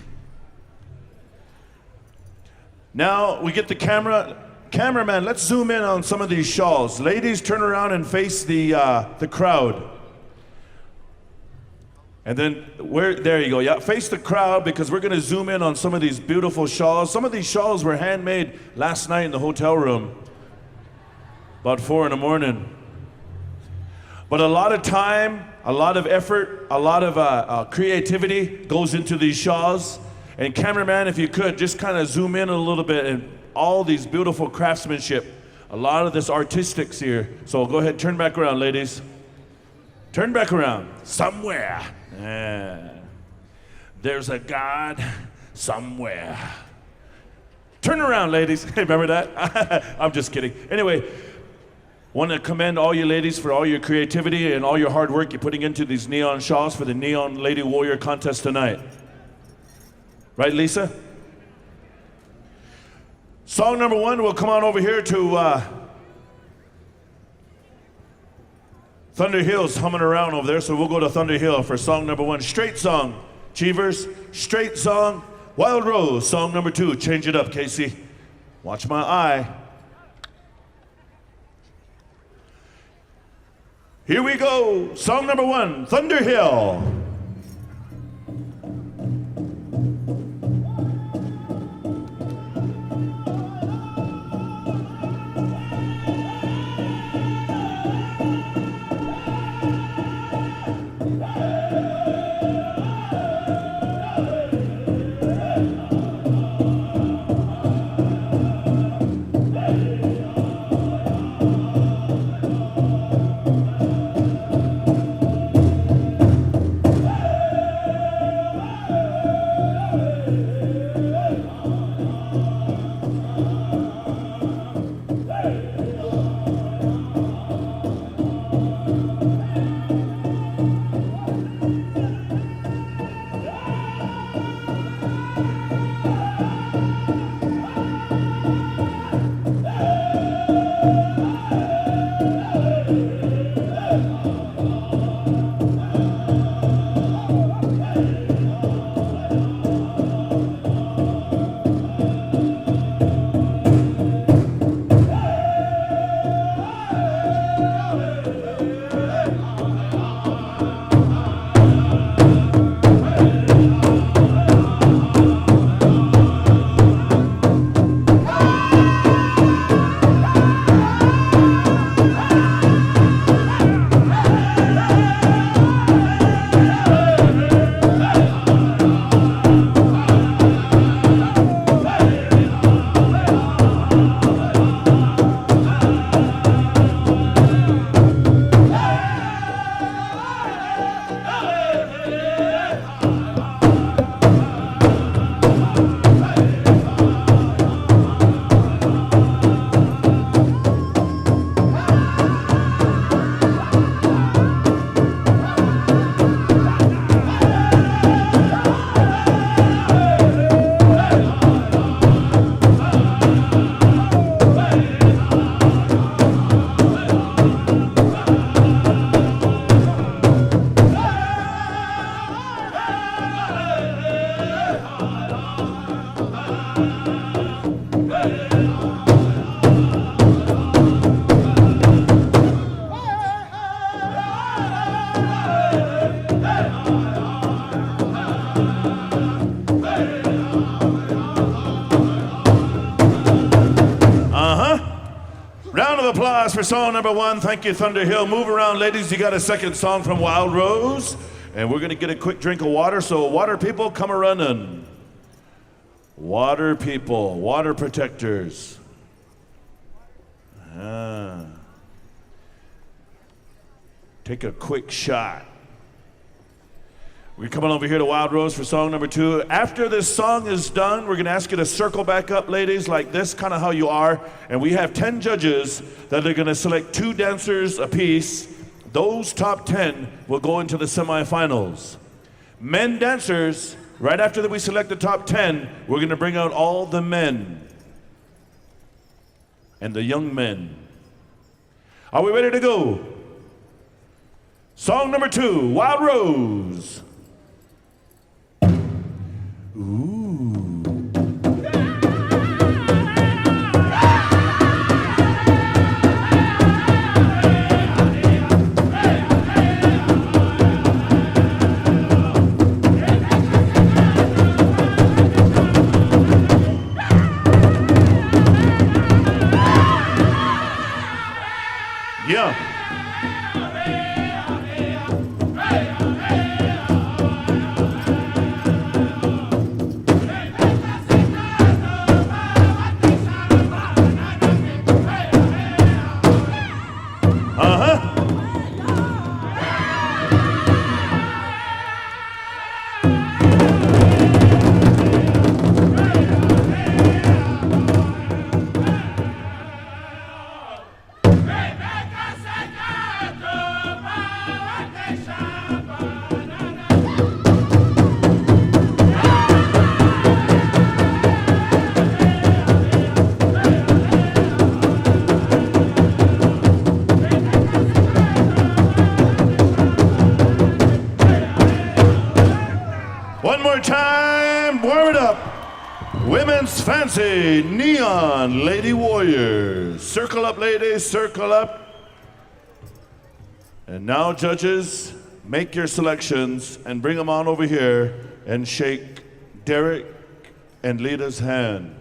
Now we get the cameraman, let's zoom in on some of these shawls. Ladies, turn around and face the crowd. And then, there you go, yeah, face the crowd because we're gonna zoom in on some of these beautiful shawls. Some of these shawls were handmade last night in the hotel room, about 4 in the morning. But a lot of time, a lot of effort, a lot of creativity goes into these shawls. And cameraman, if you could, just kind of zoom in a little bit and all these beautiful craftsmanship, a lot of this artistics here. So go ahead, turn back around, ladies. Turn back around, somewhere. Yeah. There's a God somewhere. Turn around, ladies. Remember that? I'm just kidding. Anyway, want to commend all you ladies for all your creativity and all your hard work you're putting into these neon shawls for the Neon Lady Warrior contest tonight. Right, Lisa? Song number 1, we'll come on over here to Thunder Hill's humming around over there, so we'll go to Thunder Hill for song number 1. Straight song, Cheevers. Straight song, Wild Rose. Song number 2, change it up, Casey. Watch my eye. Here we go, song number 1, Thunder Hill. Round of applause for song number 1. Thank you, Thunder Hill. Move around, ladies. You got a second song from Wild Rose. And we're going to get a quick drink of water. So, water people, come a-running. Water people, water protectors. Take a quick shot. We're coming over here to Wild Rose for song number 2. After this song is done, we're going to ask you to circle back up, ladies, like this, kind of how you are. And we have 10 judges that are going to select 2 dancers apiece. Those top 10 will go into the semifinals. Men dancers, right after that we select the top 10, we're going to bring out all the men and the young men. Are we ready to go? Song number 2, Wild Rose. Yeah. One more time, warm it up. Women's Fancy Neon Lady Warriors. Circle up, ladies, circle up. And now, judges, make your selections and bring them on over here and shake Derek and Lita's hand.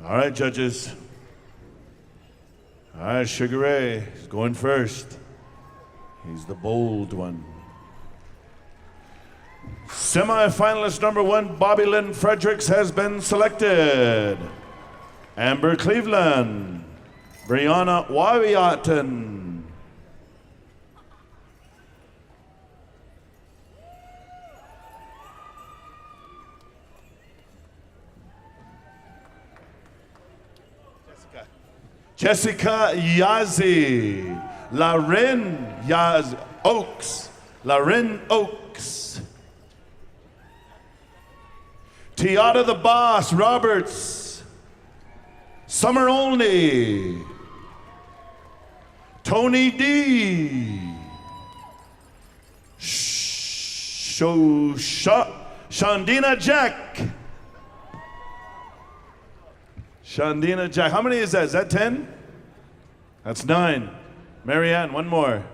All right, judges. All right, Sugar Ray is going first. He's the bold one. Semi-finalist number 1, Bobby Lynn Fredericks, has been selected. Amber Cleveland, Brianna Wawiaton, Jessica Yazi, Lauren Yaz Oaks, Lauren Oaks, Tiata the Boss Roberts, Summer Only, Tony D, Shandina Jack. Shandina Jack. How many is that? Is that 10? That's 9. Marianne, one more.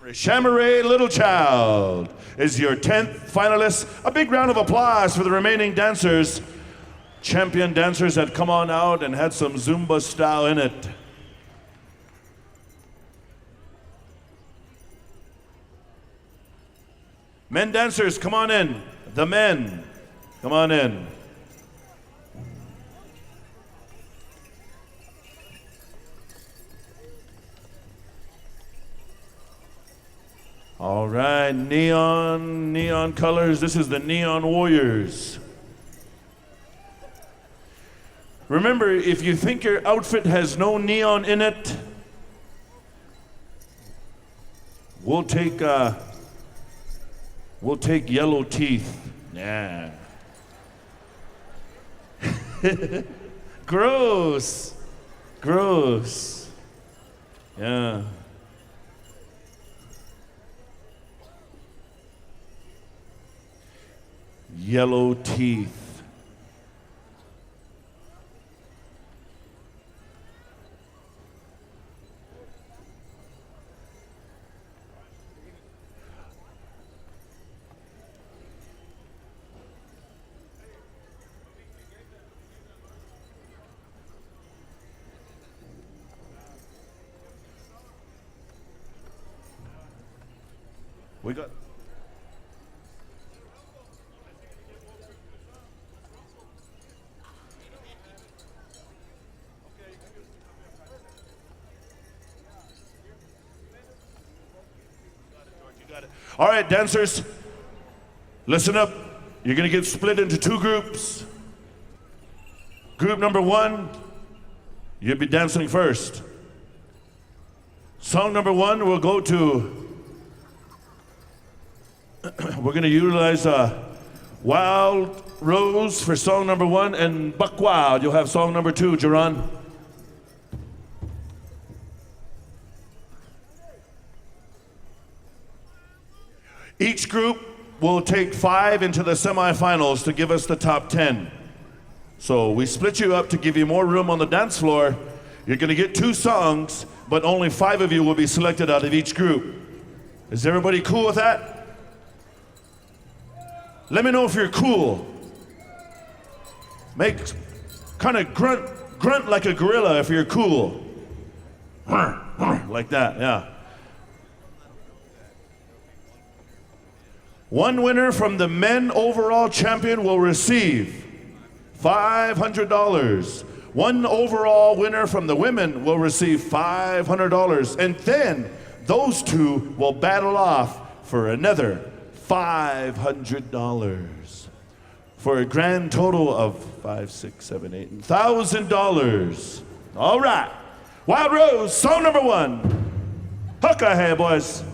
Shamaray Little Child is your 10th finalist. A big round of applause for the remaining dancers. Champion dancers that come on out and had some Zumba style in it. Men dancers, come on in. The men, come on in. All right, neon colors. This is the Neon Warriors. Remember, if you think your outfit has no neon in it, we'll take yellow teeth. Yeah. Gross. Gross. Yeah. Yellow teeth. We got. All right, dancers, listen up. You're going to get split into two groups. Group number one, you'll be dancing first. Song number one, we'll go to, we're going to utilize Wild Rose for song number one, and Buck Wild, you'll have song number two, Jaron. Each group will take 5 into the semifinals to give us the top 10. So we split you up to give you more room on the dance floor. You're going to get 2 songs, but only 5 of you will be selected out of each group. Is everybody cool with that? Let me know if you're cool. Make kind of grunt like a gorilla if you're cool. Like that, yeah. One winner from the men overall champion will receive $500. One overall winner from the women will receive $500. And then those 2 will battle off for another $500. For a grand total of $1,000. All right. Wild Rose, song number 1. Hook ahead, boys.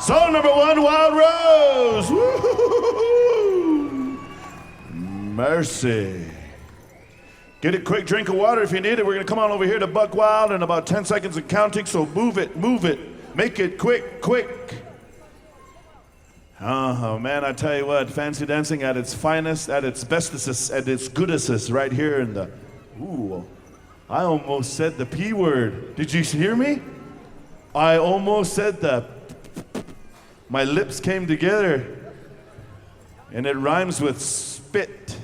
Song number 1, Wild Rose. Woo-hoo-hoo-hoo. Mercy. Get a quick drink of water if you need it. We're going to come on over here to Buck Wild in about 10 seconds of counting, so move it. Make it quick. Oh, man, I tell you what, fancy dancing at its finest, at its bestest, at its goodest, right here in the, ooh, I almost said the P word. Did you hear me? I almost said my lips came together, and it rhymes with spit.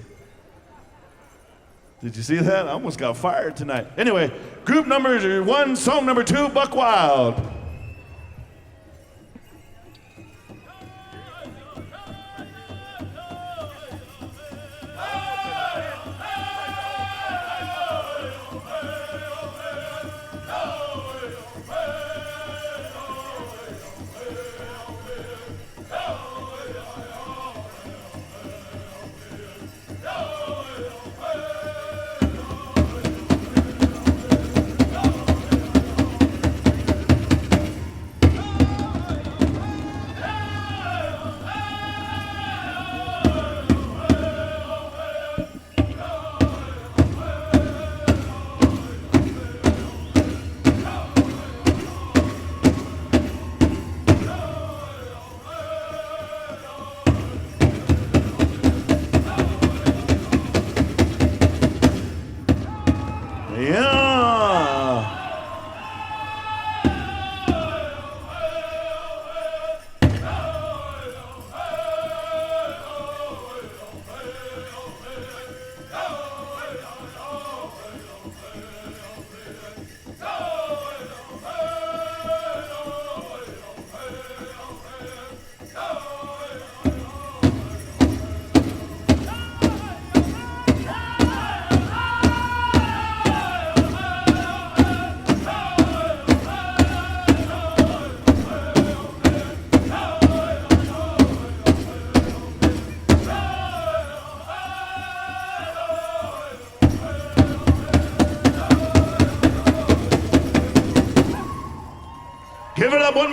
Did you see that? I almost got fired tonight. Anyway, group number 1, song number 2, Buck Wild.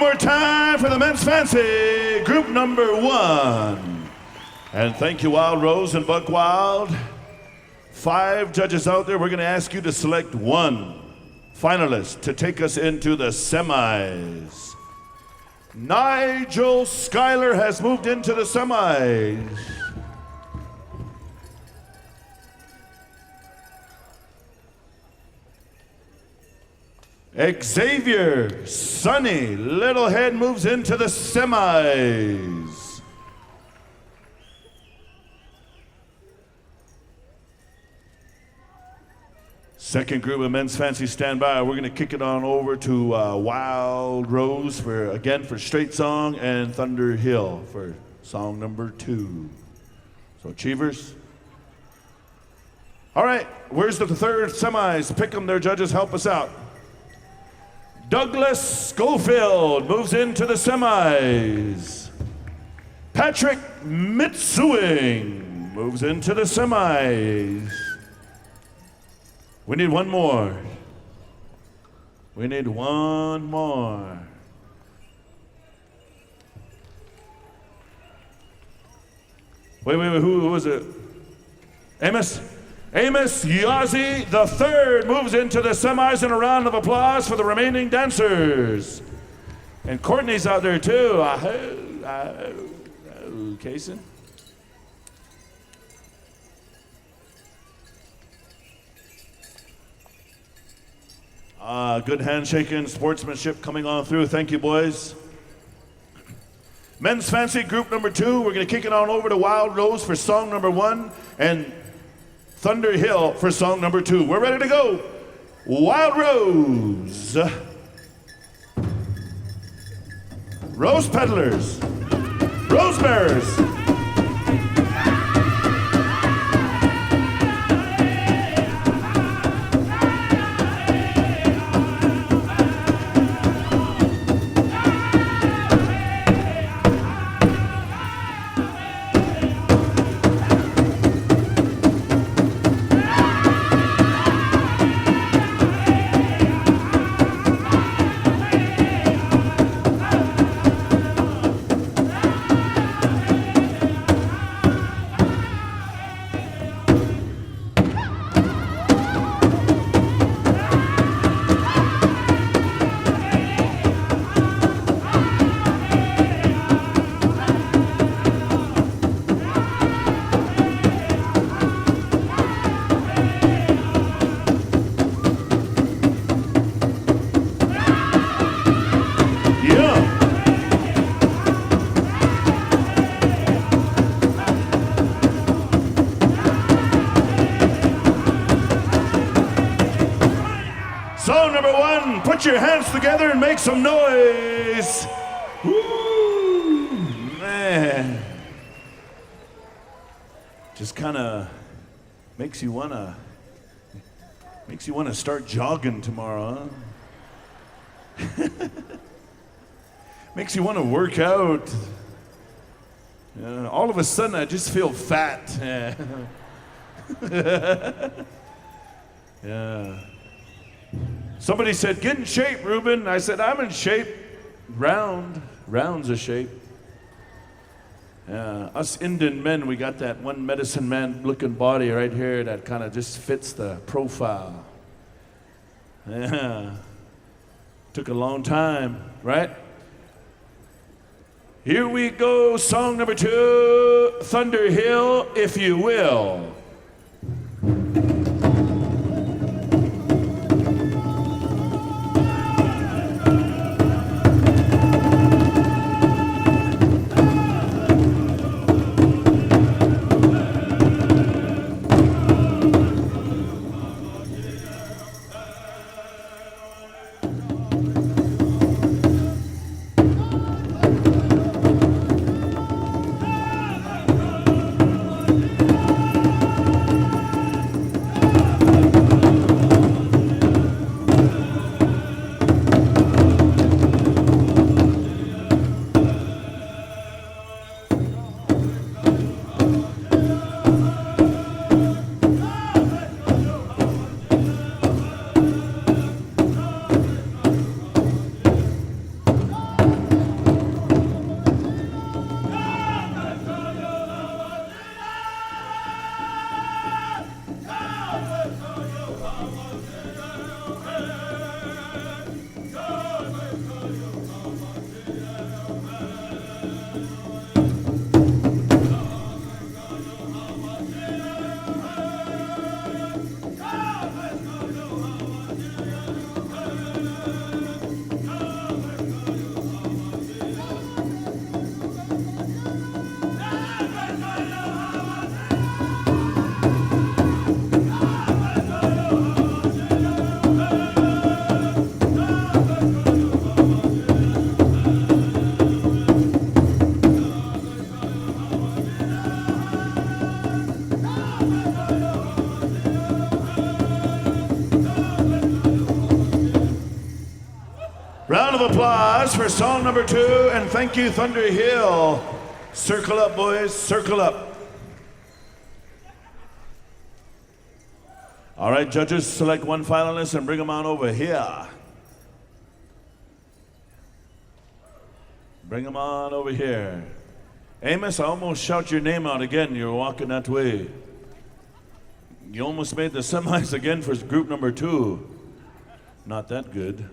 more time for the men's fancy, group number 1. And thank you, Wild Rose and Buck Wild. 5 judges out there. We're going to ask you to select one finalist to take us into the semis. Nigel Schuyler has moved into the semis. Xavier Sonny Littlehead moves into the semis. Second group of men's fancy stand by. We're going to kick it on over to Wild Rose for straight song and Thunder Hill for song number 2. So Achievers. All right, where's the third semis? Pick them, their judges, help us out. Douglas Schofield moves into the semis. Patrick Mitsuing moves into the semis. We need one more. We need one more. Wait, who was it? Amos Yazzie the third moves into the semis, and a round of applause for the remaining dancers. And Courtney's out there too. Kaysen. Good handshaking, sportsmanship coming on through. Thank you, boys. Men's fancy group number 2. We're going to kick it on over to Wild Rose for song number 1 and Thunder Hill for song number 2. We're ready to go. Wild Rose. Rose Peddlers. Rose Bearers. Put your hands together and make some noise. Woo, man. Just kind of makes you wanna start jogging tomorrow, huh? Makes you want to work out. All of a sudden, I just feel fat. Yeah. Somebody said, get in shape, Ruben. I said, I'm in shape. Round's a shape. Us Indian men, we got that one medicine man looking body right here that kind of just fits the profile. Yeah. Took a long time, right? Here we go, song number 2, Thunder Hill, If You Will. for song number 2, and thank you, Thunder Hill. Circle up, boys, circle up. All right, judges, select one finalist and bring them on over here. Bring them on over here. Amos, I almost shout your name out again. You were walking that way. You almost made the semis again for group number 2. Not that good.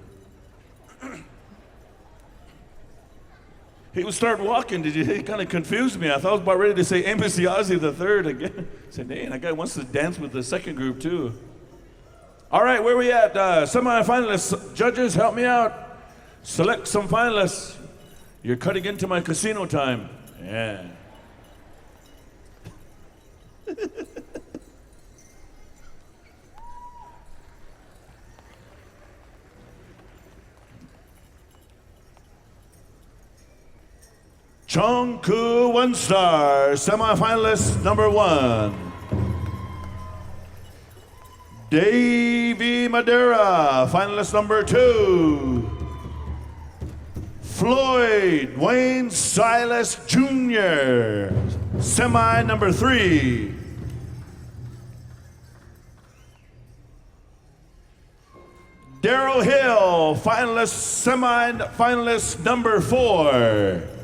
He would start walking. He kind of confused me. I thought I was about ready to say Amos Yazzie the third again. I said, hey, that guy wants to dance with the second group too. All right, where we at? Semi-finalists. Judges, help me out. Select some finalists. You're cutting into my casino time. Yeah. Chongku 1 star, semi-finalist number 1. Davey Madera, finalist number 2. Floyd Wayne Silas Jr., semi number 3. Daryl Hill, finalist, semi-finalist number 4.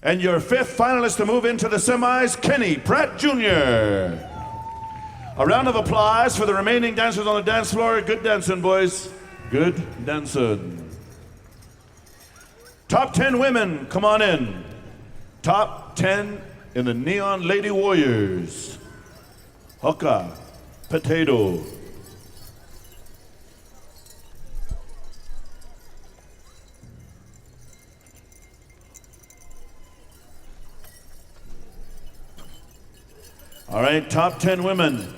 And your 5th finalist to move into the semis, Kenny Pratt Jr. A round of applause for the remaining dancers on the dance floor. Good dancing, boys. Good dancing. Top 10 women, come on in. Top 10 in the Neon Lady Warriors. Hoka, Potato. All right, top 10 women.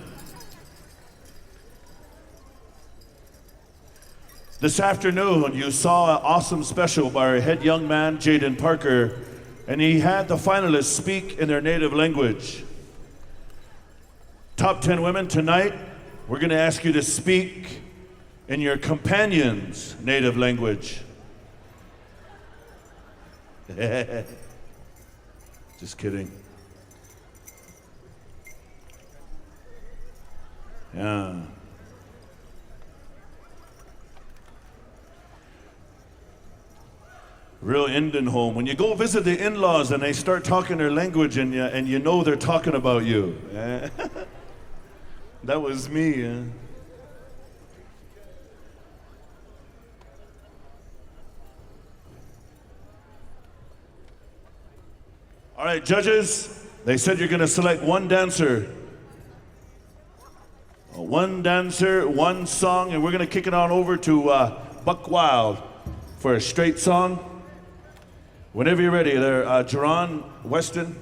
This afternoon, you saw an awesome special by our head young man, Jaden Parker, and he had the finalists speak in their native language. Top 10 women, tonight, we're gonna ask you to speak in your companion's native language. Just kidding. Yeah. Real Indian home. When you go visit the in-laws and they start talking their language and you know they're talking about you. That was me. All right, judges, they said you're going to select one dancer. One dancer, one song, and we're going to kick it on over to Buck Wild for a straight song. Whenever you're ready, there, Jerron Weston.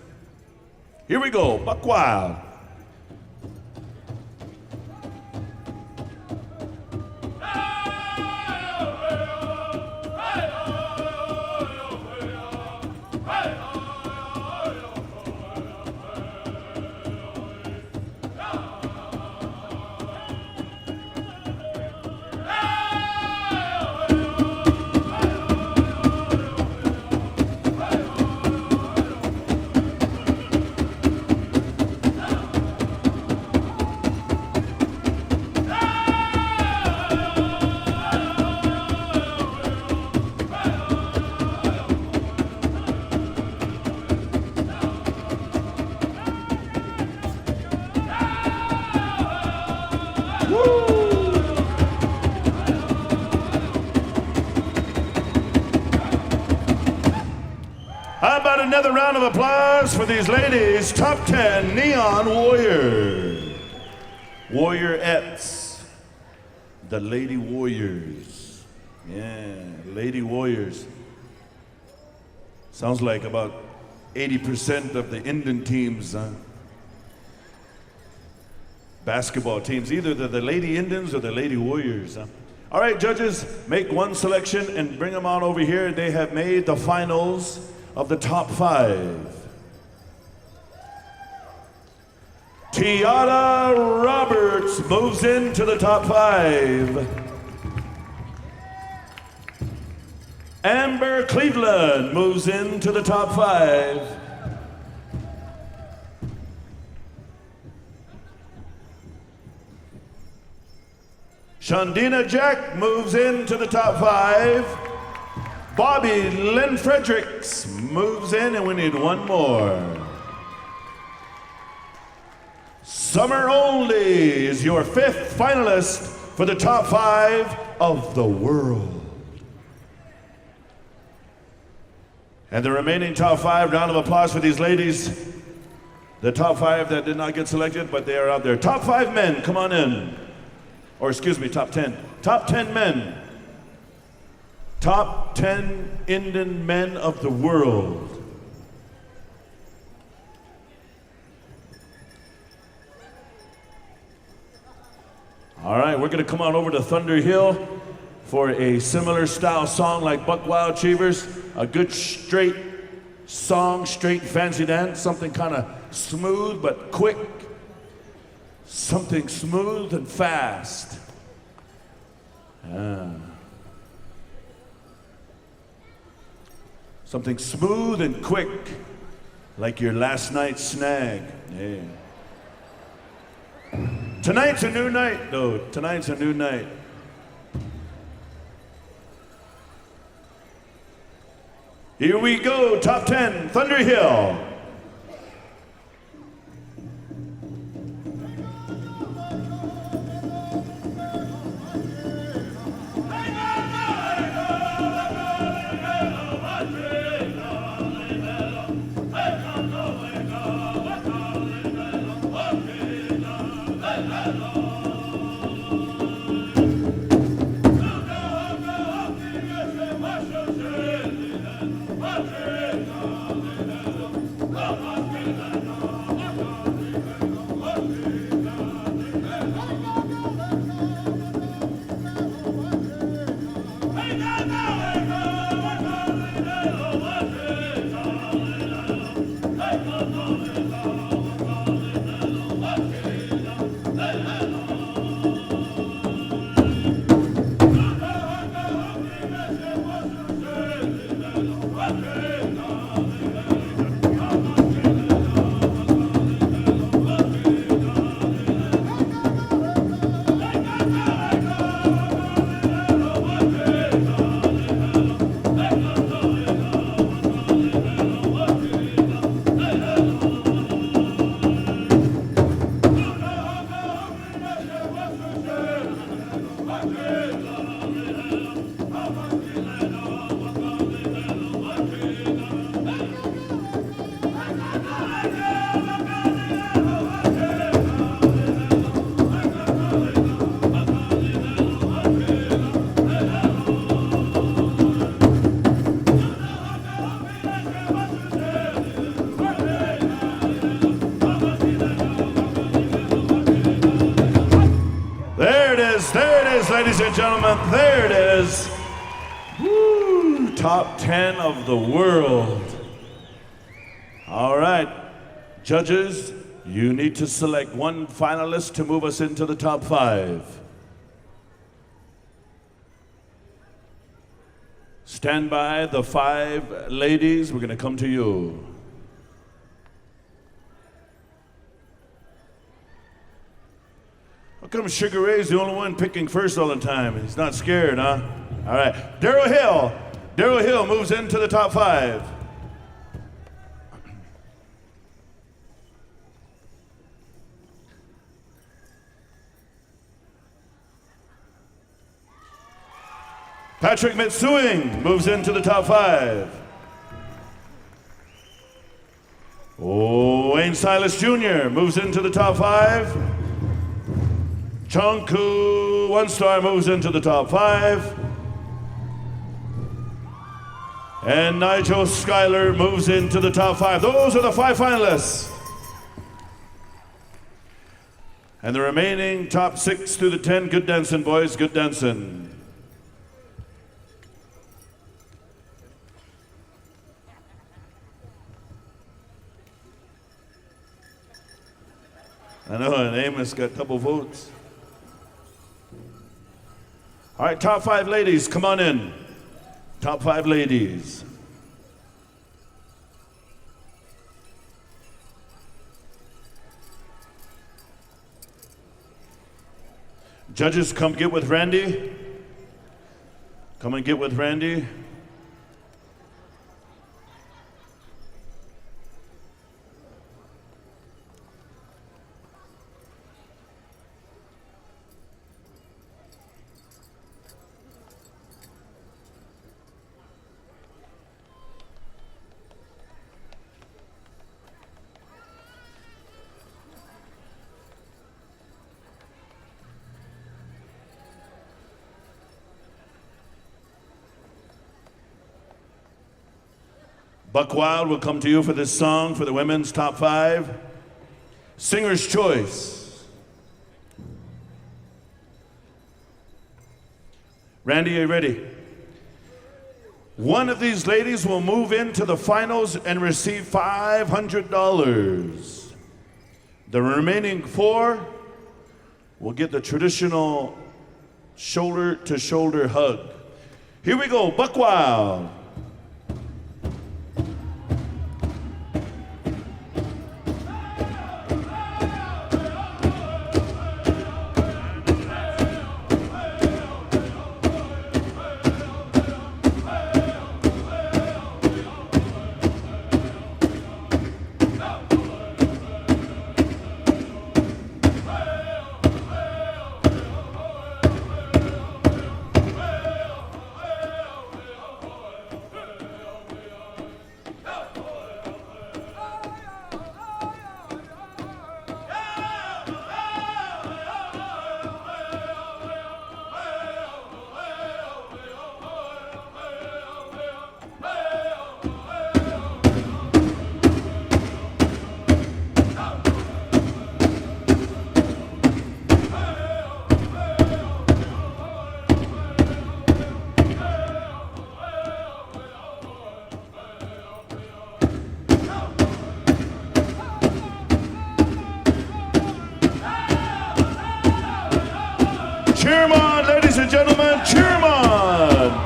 Here we go, Buck Wild. How about another round of applause for these ladies? Top 10 Neon Warrior. Warriorettes. The Lady Warriors. Yeah, Lady Warriors. Sounds like about 80% of the Indian teams, basketball teams. Either the Lady Indians or the Lady Warriors. All right, judges, make one selection and bring them on over here. They have made the finals of the top 5. Tiana Roberts moves into the top 5. Amber Cleveland moves into the top 5. Shandina Jack moves into the top 5. Bobby Lynn Fredericks moves in, and we need one more. Summer Only is your 5th finalist for the top 5 of the world. And the remaining top 5, round of applause for these ladies. The top 5 that did not get selected, but they are out there. Top 5 men, come on in. Or excuse me, top 10. Top 10 men. Top 10 Indian men of the world. All right, we're gonna come on over to Thunder Hill for a similar style song like Buck Wild Cheevers. A good straight song, straight fancy dance, something kind of smooth but quick. Something smooth and fast. Something smooth and quick, like your last night's snag. Yeah. Tonight's a new night, though. Tonight's a new night. Here we go, top 10, Thunder Hill. There it is, ladies and gentlemen. There it is. Woo, top 10 of the world. All right, judges, you need to select one finalist to move us into the top 5. Stand by, the 5 ladies. We're going to come to you. How come Sugar Ray's the only one picking first all the time? He's not scared, huh? All right, Darryl Hill. Darryl Hill moves into the top 5. Patrick Mitsui moves into the top 5. Wayne Silas Jr. moves into the top 5. Chunku One Star moves into the top 5. And Nigel Schuyler moves into the top 5. Those are the 5 finalists. And the remaining top 6 through the 10, good dancing, boys, good dancing. I know, and Amos got double votes. All right, top 5 ladies, come on in. Top 5 ladies. Judges, come get with Randy. Come and get with Randy. Buck Wild will come to you for this song for the women's top 5. Singer's Choice. Randy, are you ready? One of these ladies will move into the finals and receive $500. The remaining 4 will get the traditional shoulder-to-shoulder hug. Here we go, Buck Wild. Cheer 'em on, ladies and gentlemen, cheer 'em on!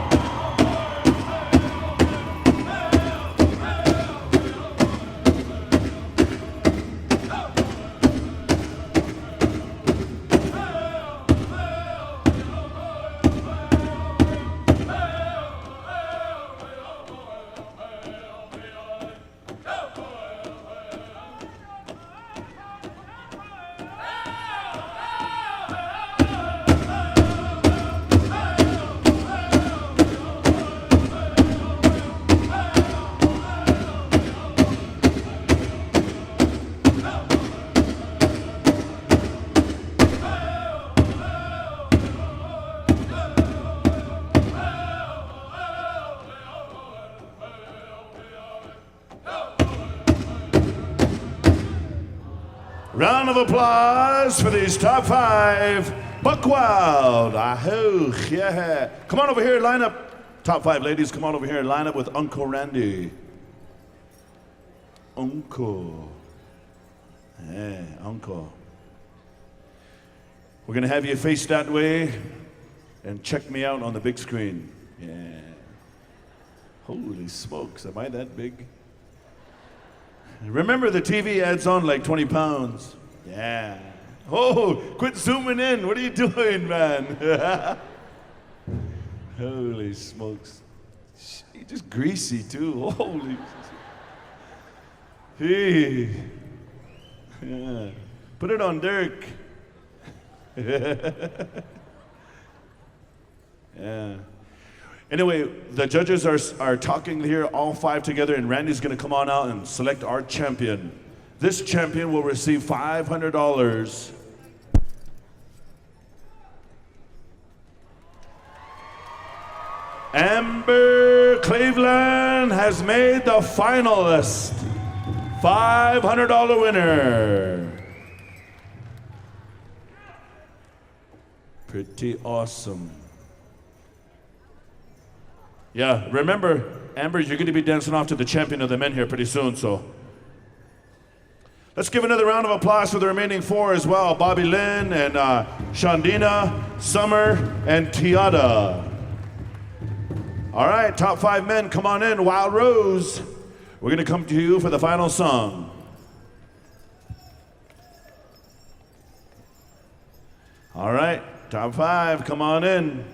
Round of applause for these top 5. Buck Wild. Ahoo, yeah. Come on over here, line up. Top 5 ladies, come on over here and line up with Uncle Randy. Uncle. Yeah, Uncle. We're going to have you face that way and check me out on the big screen. Yeah. Holy smokes, am I that big? Remember, the TV adds on like 20 pounds. Yeah. Oh, quit zooming in. What are you doing, man? Holy smokes. You're just greasy, too. Holy. Hey. Yeah. Put it on Dirk. Yeah. Anyway, the judges are talking here, all 5 together, and Randy's going to come on out and select our champion. This champion will receive $500. Amber Cleveland has made the finalist. $500 winner. Pretty awesome. Yeah, remember, Amber, you're going to be dancing off to the champion of the men here pretty soon, so. Let's give another round of applause for the remaining 4 as well. Bobby Lynn and Shandina, Summer, and Tiada. All right, top 5 men, come on in. Wild Rose, we're gonna come to you for the final song. All right, top 5, come on in.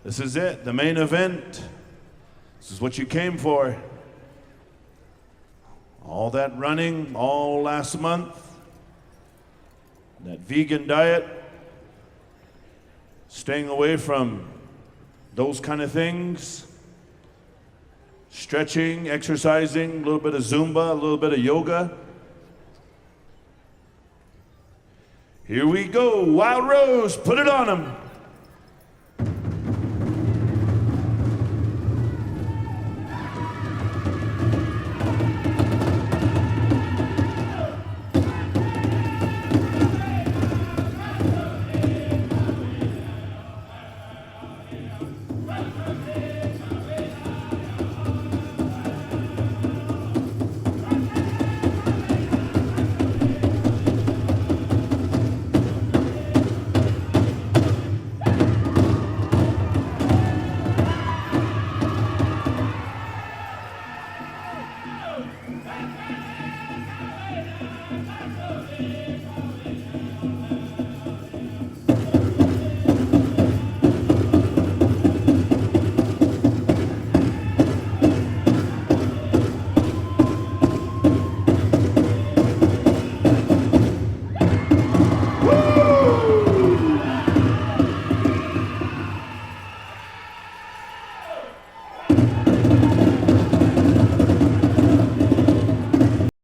This is it, the main event. This is what you came for. All that running all last month, that vegan diet, staying away from those kind of things, stretching, exercising, a little bit of Zumba, a little bit of yoga. Here we go, Wild Rose, put it on them.